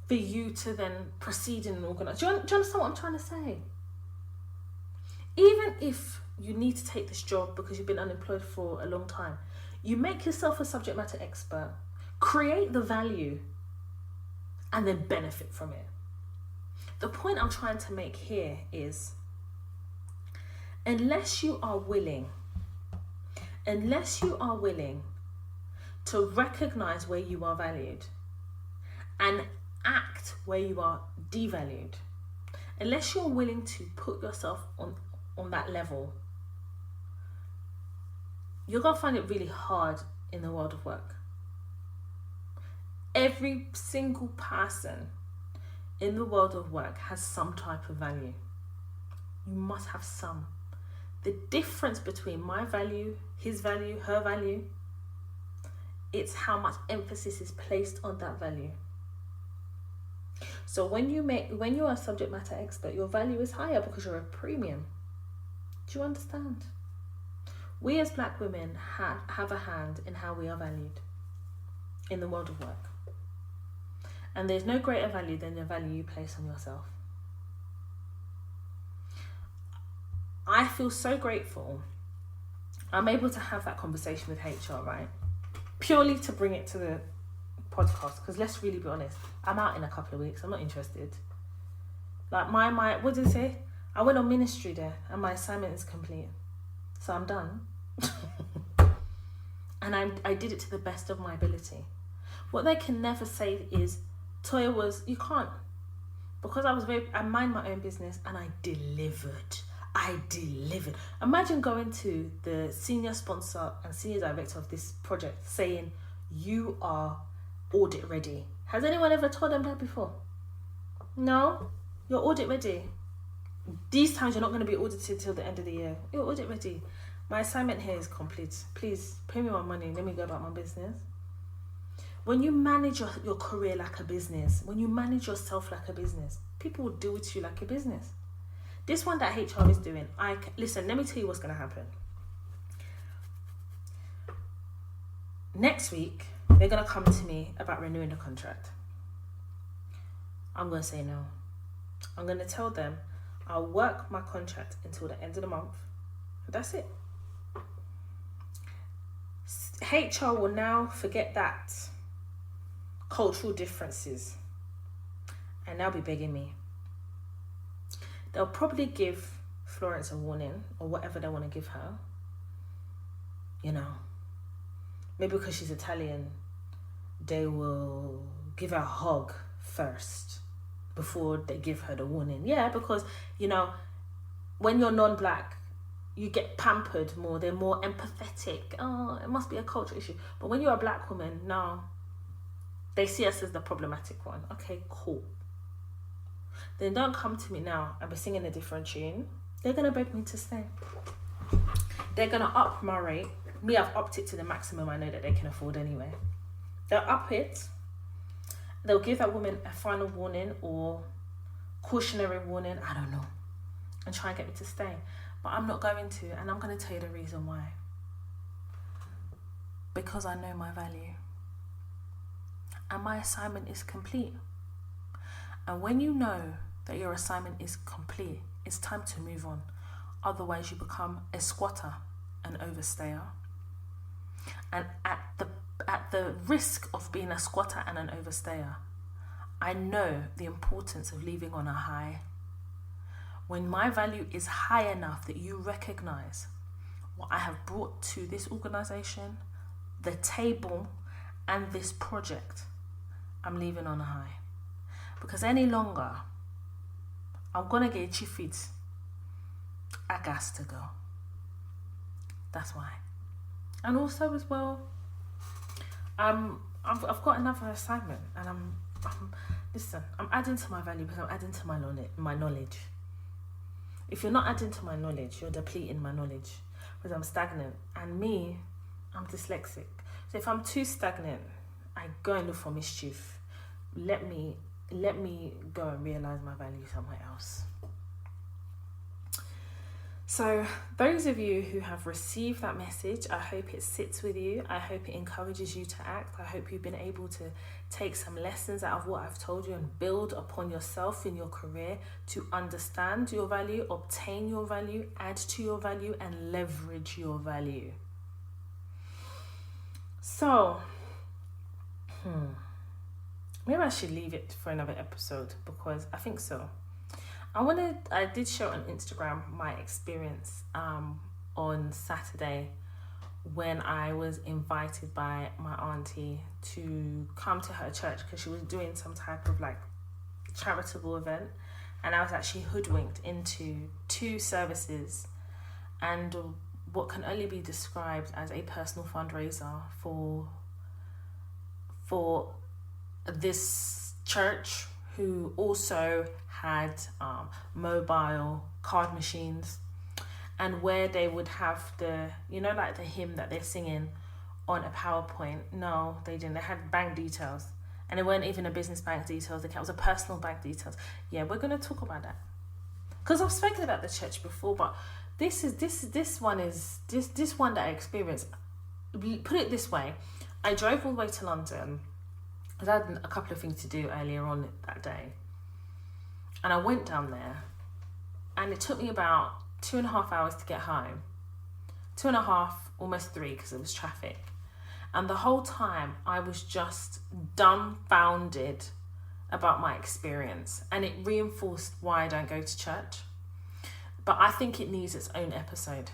for you to then proceed and organise. Do you understand what I'm trying to say? Even if you need to take this job because you've been unemployed for a long time, you make yourself a subject matter expert, create the value, and then benefit from it. The point I'm trying to make here is, unless you are willing to recognise where you are valued and act where you are devalued, unless you're willing to put yourself on that level, you're going to find it really hard in the world of work. Every single person in the world of work has some type of value. You must have some. The difference between my value, his value, her value, it's how much emphasis is placed on that value. So when you are a subject matter expert, your value is higher because you're a premium. Do you understand? We as black women have a hand in how we are valued in the world of work. And there's no greater value than the value you place on yourself. I feel so grateful I'm able to have that conversation with HR, right? Purely to bring it to the podcast, because let's really be honest, I'm out in a couple of weeks. I'm not interested. Like my what did it say? I went on ministry there and my assignment is complete, so I'm done. And I did it to the best of my ability. What they can never say is, Toya you can't, because I mind my own business and I delivered. Imagine going to the senior sponsor and senior director of this project saying, you are audit ready. Has anyone ever told them that before? No? You're audit ready. These times you're not going to be audited till the end of the year. You're audit ready. My assignment here is complete. Please pay me my money. Let me go about my business. When you manage your career like a business, when you manage yourself like a business, people will deal with you like a business. This one that HR is doing, listen, let me tell you what's going to happen. Next week, they're going to come to me about renewing the contract. I'm going to say no. I'm going to tell them I'll work my contract until the end of the month. That's it. HR will now forget that cultural differences, and they'll be begging me. They'll probably give Florence a warning or whatever they want to give her. You know, maybe because she's Italian, they will give her a hug first before they give her the warning. Yeah, because, you know, when you're non-black, you get pampered more. They're more empathetic. Oh, it must be a cultural issue. But when you're a black woman, no. They see us as the problematic one. Okay, cool. Then don't come to me now and be singing a different tune. They're going to beg me to stay. They're going to up my rate. Me, I've upped it to the maximum I know that they can afford anyway. They'll up it. They'll give that woman a final warning or cautionary warning. I don't know. And try and get me to stay. But I'm not going to. And I'm going to tell you the reason why. Because I know my value. And my assignment is complete. And when you know that your assignment is complete, it's time to move on. Otherwise, you become a squatter, an overstayer. And at the risk of being a squatter and an overstayer, I know the importance of leaving on a high. When my value is high enough that you recognize what I have brought to this organization, the table, and this project, I'm leaving on a high. Because any longer, I'm going to get feet. I got to go. That's why. And also as well, I've got another assignment, and I'm adding to my value because I'm adding to my knowledge. If you're not adding to my knowledge, you're depleting my knowledge because I'm stagnant. And me, I'm dyslexic. So if I'm too stagnant, I go and look for mischief. Let me go and realize my value somewhere else. So those of you who have received that message, I hope it sits with you. I hope it encourages you to act. I hope you've been able to take some lessons out of what I've told you and build upon yourself in your career to understand your value, obtain your value, add to your value, and leverage your value. So, maybe I should leave it for another episode because I think so. I did share on Instagram my experience on Saturday when I was invited by my auntie to come to her church because she was doing some type of like charitable event, and I was actually hoodwinked into 2 services and what can only be described as a personal fundraiser for this church, who also had mobile card machines, and where they would have the hymn that they're singing on a PowerPoint. No, they didn't. They had bank details, and it weren't even a business bank details. It was a personal bank details. Yeah, we're gonna talk about that because I've spoken about the church before, but this one that I experienced. Put it this way, I drove all the way to London. I had a couple of things to do earlier on that day. And I went down there, and it took me about 2.5 hours to get home. 2.5, almost 3, because it was traffic. And the whole time I was just dumbfounded about my experience. And it reinforced why I don't go to church. But I think it needs its own episode.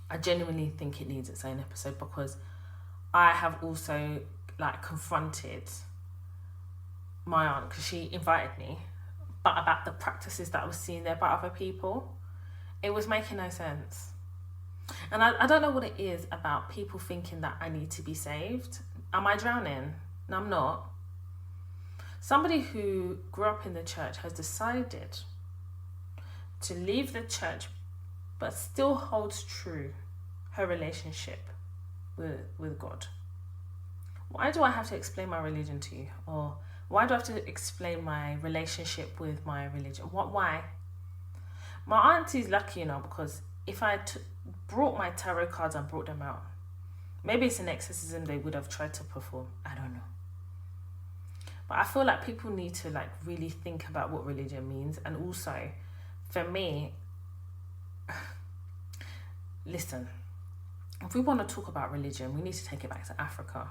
I genuinely think it needs its own episode because I have also confronted my aunt because she invited me, but about the practices that I was seeing there by other people, it was making no sense. And I don't know what it is about people thinking that I need to be saved. Am I drowning? No, I'm not. Somebody who grew up in the church has decided to leave the church but still holds true her relationship with God. Why do I have to explain my religion to you? Or why do I have to explain my relationship with my religion? Why? My auntie's lucky, because if I brought my tarot cards and brought them out, maybe it's an exorcism they would have tried to perform. I don't know. But I feel like people need to like really think about what religion means. And also, for me, listen, if we want to talk about religion, we need to take it back to Africa,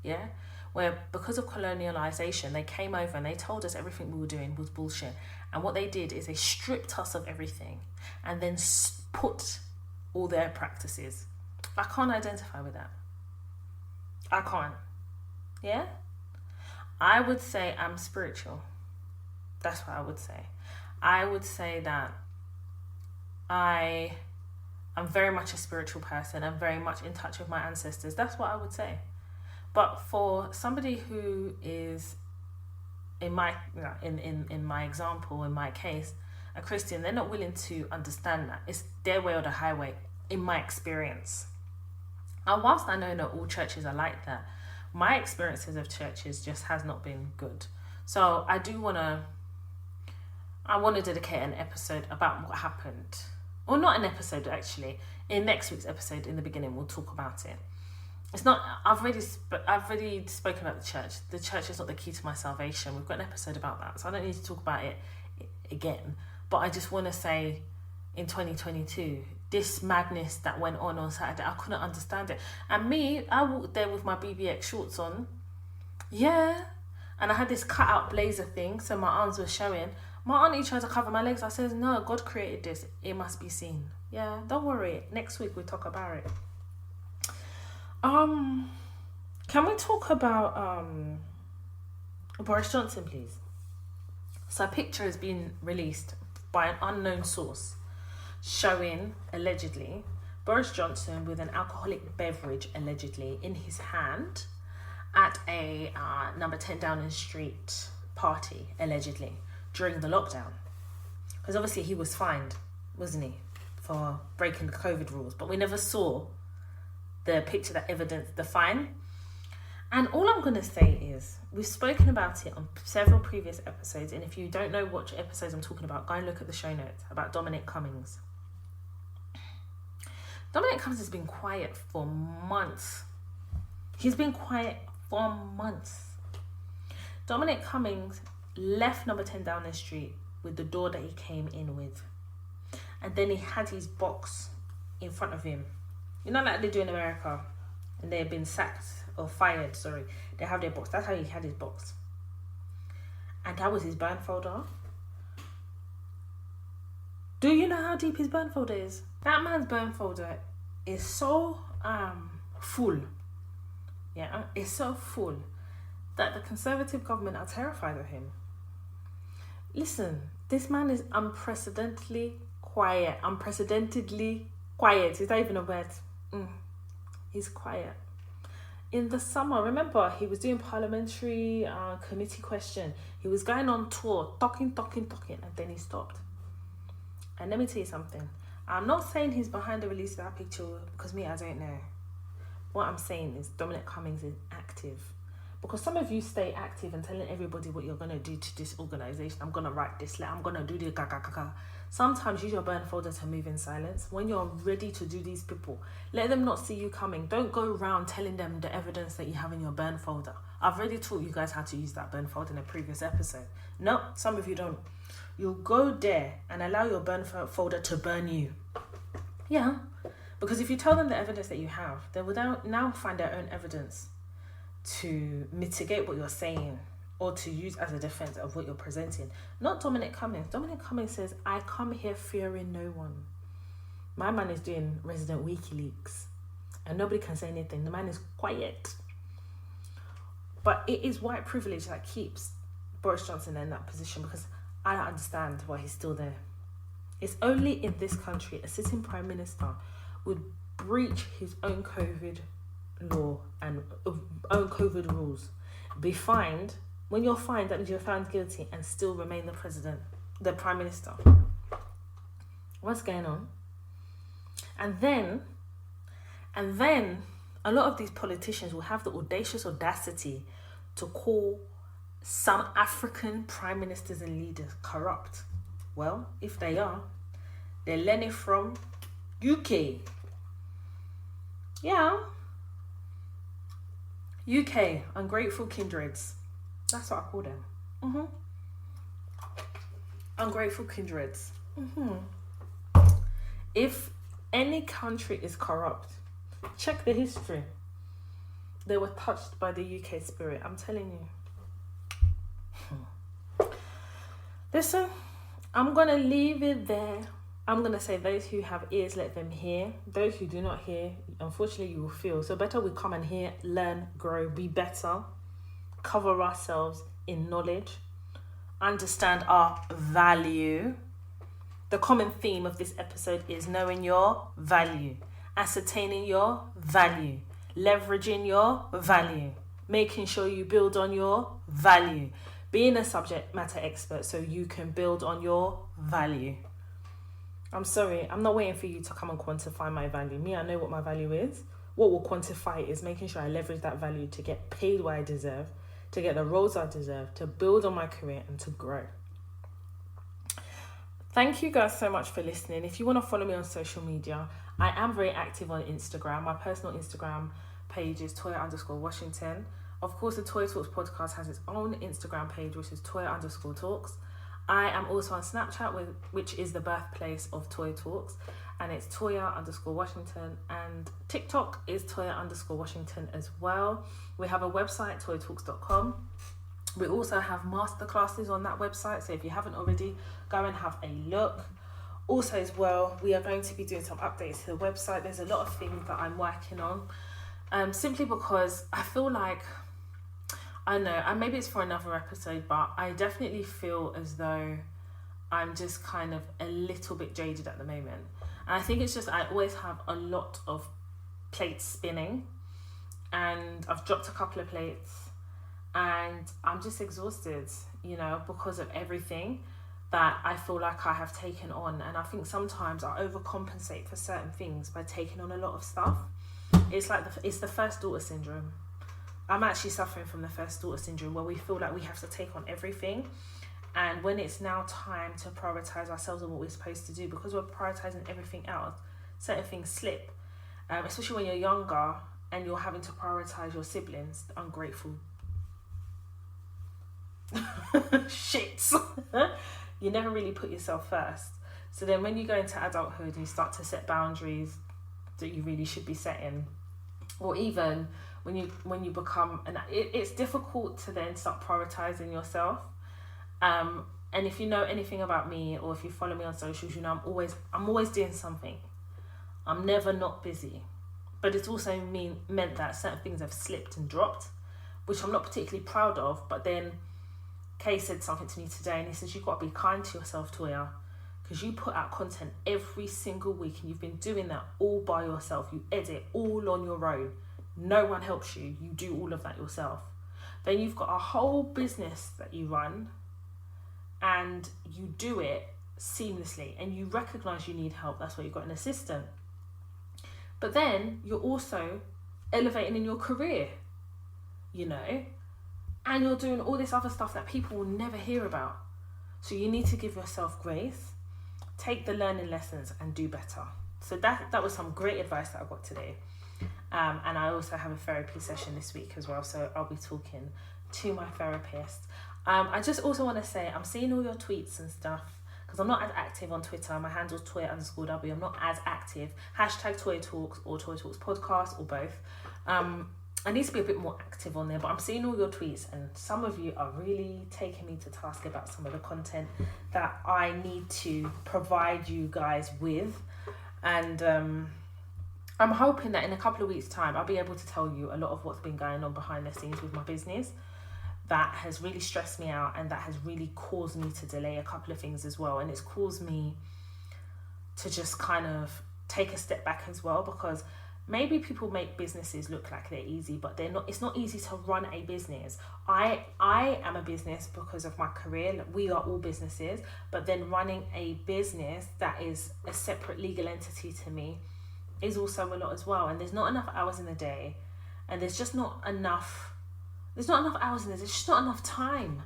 yeah? Where because of colonialization, they came over and they told us everything we were doing was bullshit. And what they did is they stripped us of everything and then put all their practices. I can't identify with that. I can't. Yeah? I would say I'm spiritual. That's what I would say. I would say that I'm very much a spiritual person. I'm very much in touch with my ancestors. That's what I would say. But for somebody who is, in my example, in my case, a Christian, they're not willing to understand that. It's their way or the highway, in my experience. And whilst I know not all churches are like that, my experiences of churches just has not been good. So I want to dedicate an episode about what happened. Or not an episode, actually. In next week's episode, in the beginning, we'll talk about it. It's not, I've already spoken about the church. The church is not the key to my salvation. We've got an episode about that, so I don't need to talk about it again. But I just want to say, in 2022, this madness that went on Saturday, I couldn't understand it. And me, I walked there with my BBX shorts on. Yeah. And I had this cut-out blazer thing, so my arms were showing. My auntie tried to cover my legs. I said, no, God created this. It must be seen. Yeah, don't worry. Next week, we'll talk about it. Can we talk about Boris Johnson, please? So a picture has been released by an unknown source showing, allegedly, Boris Johnson with an alcoholic beverage, allegedly, in his hand at a number 10 Downing Street party, allegedly, during the lockdown. Because obviously he was fined, wasn't he, for breaking the COVID rules. But we never saw the picture that evidenced the fine. And all I'm going to say is, we've spoken about it on several previous episodes, and if you don't know what episodes I'm talking about, go and look at the show notes about Dominic Cummings. Dominic Cummings has been quiet for months. He's been quiet for months. Dominic Cummings left number 10 Downing Street with the door that he came in with. And then he had his box in front of him. You know, like they do in America, and they've been sacked or fired, sorry. They have their box. That's how he had his box. And that was his burn folder. Do you know how deep his burn folder is? That man's burn folder is so full. Yeah, it's so full that the Conservative government are terrified of him. Listen, this man is unprecedentedly quiet. Unprecedentedly quiet. Is that even a word? He's quiet. In the summer, remember, he was doing parliamentary committee question. He was going on tour, talking, and then he stopped. And let me tell you something. I'm not saying he's behind the release of that picture, because I don't know. What I'm saying is Dominic Cummings is active. Because some of you stay active and telling everybody what you're going to do to this organisation. I'm going to write this letter. I'm going to do the ga. Sometimes use your burn folder to move in silence. When you're ready to do these people, let them not see you coming. Don't go around telling them the evidence that you have in your burn folder. I've already taught you guys how to use that burn folder in a previous episode. No, some of you don't. You'll go there and allow your burn folder to burn you. Yeah, because if you tell them the evidence that you have, they will now find their own evidence to mitigate what you're saying or to use as a defense of what you're presenting. Not Dominic Cummings. Dominic Cummings says, I come here fearing no one. My man is doing resident WikiLeaks and nobody can say anything. The man is quiet. But it is white privilege that keeps Boris Johnson in that position, because I don't understand why he's still there. It's only in this country a sitting prime minister would breach his own COVID law and own COVID rules, be fined. When you're fined, that means you're found guilty and still remain the prime minister. What's going on? And then a lot of these politicians will have the audacious audacity to call some African prime ministers and leaders corrupt. Well, if they are, they're learning from UK. Yeah. UK, ungrateful kindreds. That's what I call them. Ungrateful kindreds. If any country is corrupt, check the history. They were touched by the UK spirit. I'm telling you. Listen, I'm going to leave it there. I'm going to say those who have ears, let them hear. Those who do not hear, unfortunately, you will feel. So better we come and hear, learn, grow, be better, cover ourselves in knowledge, understand our value. The common theme of this episode is knowing your value, ascertaining your value, leveraging your value, making sure you build on your value, being a subject matter expert so you can build on your value. I'm sorry, I'm not waiting for you to come and quantify my value. Me, I know what my value is. What will quantify it is making sure I leverage that value to get paid what I deserve, to get the roles I deserve, to build on my career and to grow. Thank you guys so much for listening. If you want to follow me on social media, I am very active on Instagram. My personal Instagram page is Toya_Washington. Of course, the Toya Talks podcast has its own Instagram page, which is Toya_Talks. I am also on Snapchat, which is the birthplace of Toya Talks, and it's Toya_Washington, and TikTok is Toya_Washington as well. We have a website, toyatalks.com. We also have masterclasses on that website, so if you haven't already, go and have a look. Also as well, we are going to be doing some updates to the website. There's a lot of things that I'm working on, simply because I feel like, I know, and maybe it's for another episode, but I definitely feel as though I'm just kind of a little bit jaded at the moment. And I think it's just, I always have a lot of plates spinning, and I've dropped a couple of plates, and I'm just exhausted, because of everything that I feel like I have taken on. And I think sometimes I overcompensate for certain things by taking on a lot of stuff. It's like it's the first daughter syndrome. I'm actually suffering from the first daughter syndrome, where we feel like we have to take on everything. And when it's now time to prioritize ourselves and what we're supposed to do, because we're prioritizing everything else, certain things slip. Especially when you're younger and you're having to prioritize your siblings, the ungrateful shits. You never really put yourself first. So then when you go into adulthood and you start to set boundaries that you really should be setting, or even when you become, and it's difficult to then start prioritizing yourself. And if you know anything about me, or if you follow me on socials, I'm always doing something. I'm never not busy. But it's also meant that certain things have slipped and dropped, which I'm not particularly proud of. But then Kay said something to me today, and he says, you've got to be kind to yourself, Toya, because you put out content every single week, and you've been doing that all by yourself. You edit all on your own. No one helps you. You do all of that yourself. Then you've got a whole business that you run, and you do it seamlessly, and you recognize you need help. That's why you've got an assistant. But then you're also elevating in your career, and you're doing all this other stuff that people will never hear about. So you need to give yourself grace, take the learning lessons, and do better. So that was some great advice that I got today. And I also have a therapy session this week as well, so I'll be talking to my therapist. I just also want to say, I'm seeing all your tweets and stuff, because I'm not as active on Twitter. My handle's Toya_W. I'm not as active. Hashtag Toya Talks or Toya Talks podcast, or both. I need to be a bit more active on there, but I'm seeing all your tweets, and some of you are really taking me to task about some of the content that I need to provide you guys with. And I'm hoping that in a couple of weeks' time, I'll be able to tell you a lot of what's been going on behind the scenes with my business that has really stressed me out, and that has really caused me to delay a couple of things as well. And it's caused me to just kind of take a step back as well, because maybe people make businesses look like they're easy, but they're not. It's not easy to run a business. I am a business because of my career. We are all businesses, but then running a business that is a separate legal entity to me is also a lot as well. And there's not enough hours in the day, and there's just not enough. There's not enough hours in there. There's just not enough time,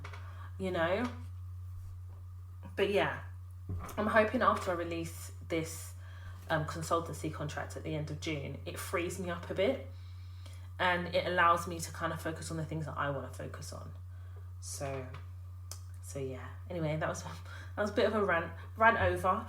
But yeah, I'm hoping after I release this consultancy contract at the end of June, it frees me up a bit, and it allows me to kind of focus on the things that I want to focus on. So yeah. Anyway, that was a bit of a rant over.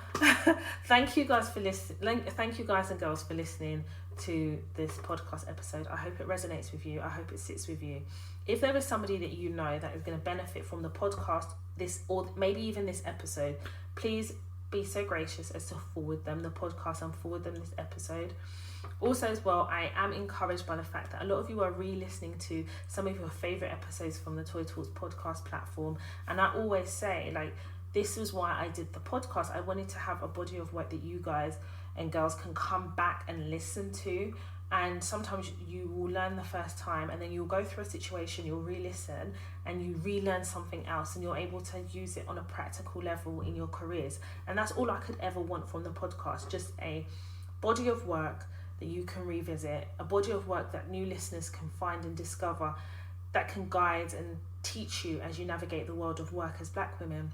Thank you guys for listening. Thank you guys and girls for listening to this podcast episode. I hope it resonates with you. I hope it sits with you. If there is somebody that you know that is going to benefit from the podcast, this, or maybe even this episode, please be so gracious as to forward them the podcast and forward them this episode. Also as well, I am encouraged by the fact that a lot of you are re-listening to some of your favourite episodes from the Toy Talks podcast platform. And I always say, like, this is why I did the podcast. I wanted to have a body of work that you guys and girls can come back and listen to. And sometimes you will learn the first time, and then you'll go through a situation, you'll re-listen, and you relearn something else, and you're able to use it on a practical level in your careers. And that's all I could ever want from the podcast, just a body of work that you can revisit, a body of work that new listeners can find and discover, that can guide and teach you as you navigate the world of work as Black women.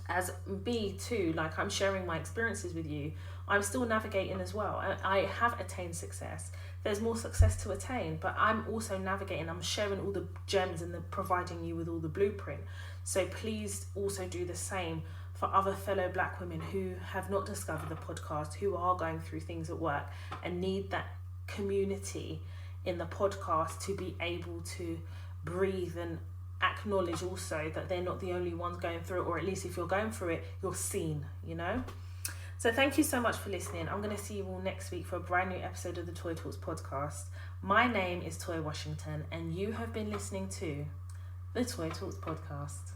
As me too, like, I'm sharing my experiences with you. I'm still navigating as well. I have attained success. There's more success to attain, but I'm also navigating. I'm sharing all the gems and providing you with all the blueprint. So please also do the same for other fellow Black women who have not discovered the podcast, who are going through things at work and need that community in the podcast to be able to breathe and acknowledge also that they're not the only ones going through it, or at least if you're going through it, you're seen, you know? So thank you so much for listening. I'm going to see you all next week for a brand new episode of the Toy Talks podcast. My name is Toya Washington, and you have been listening to the Toy Talks podcast.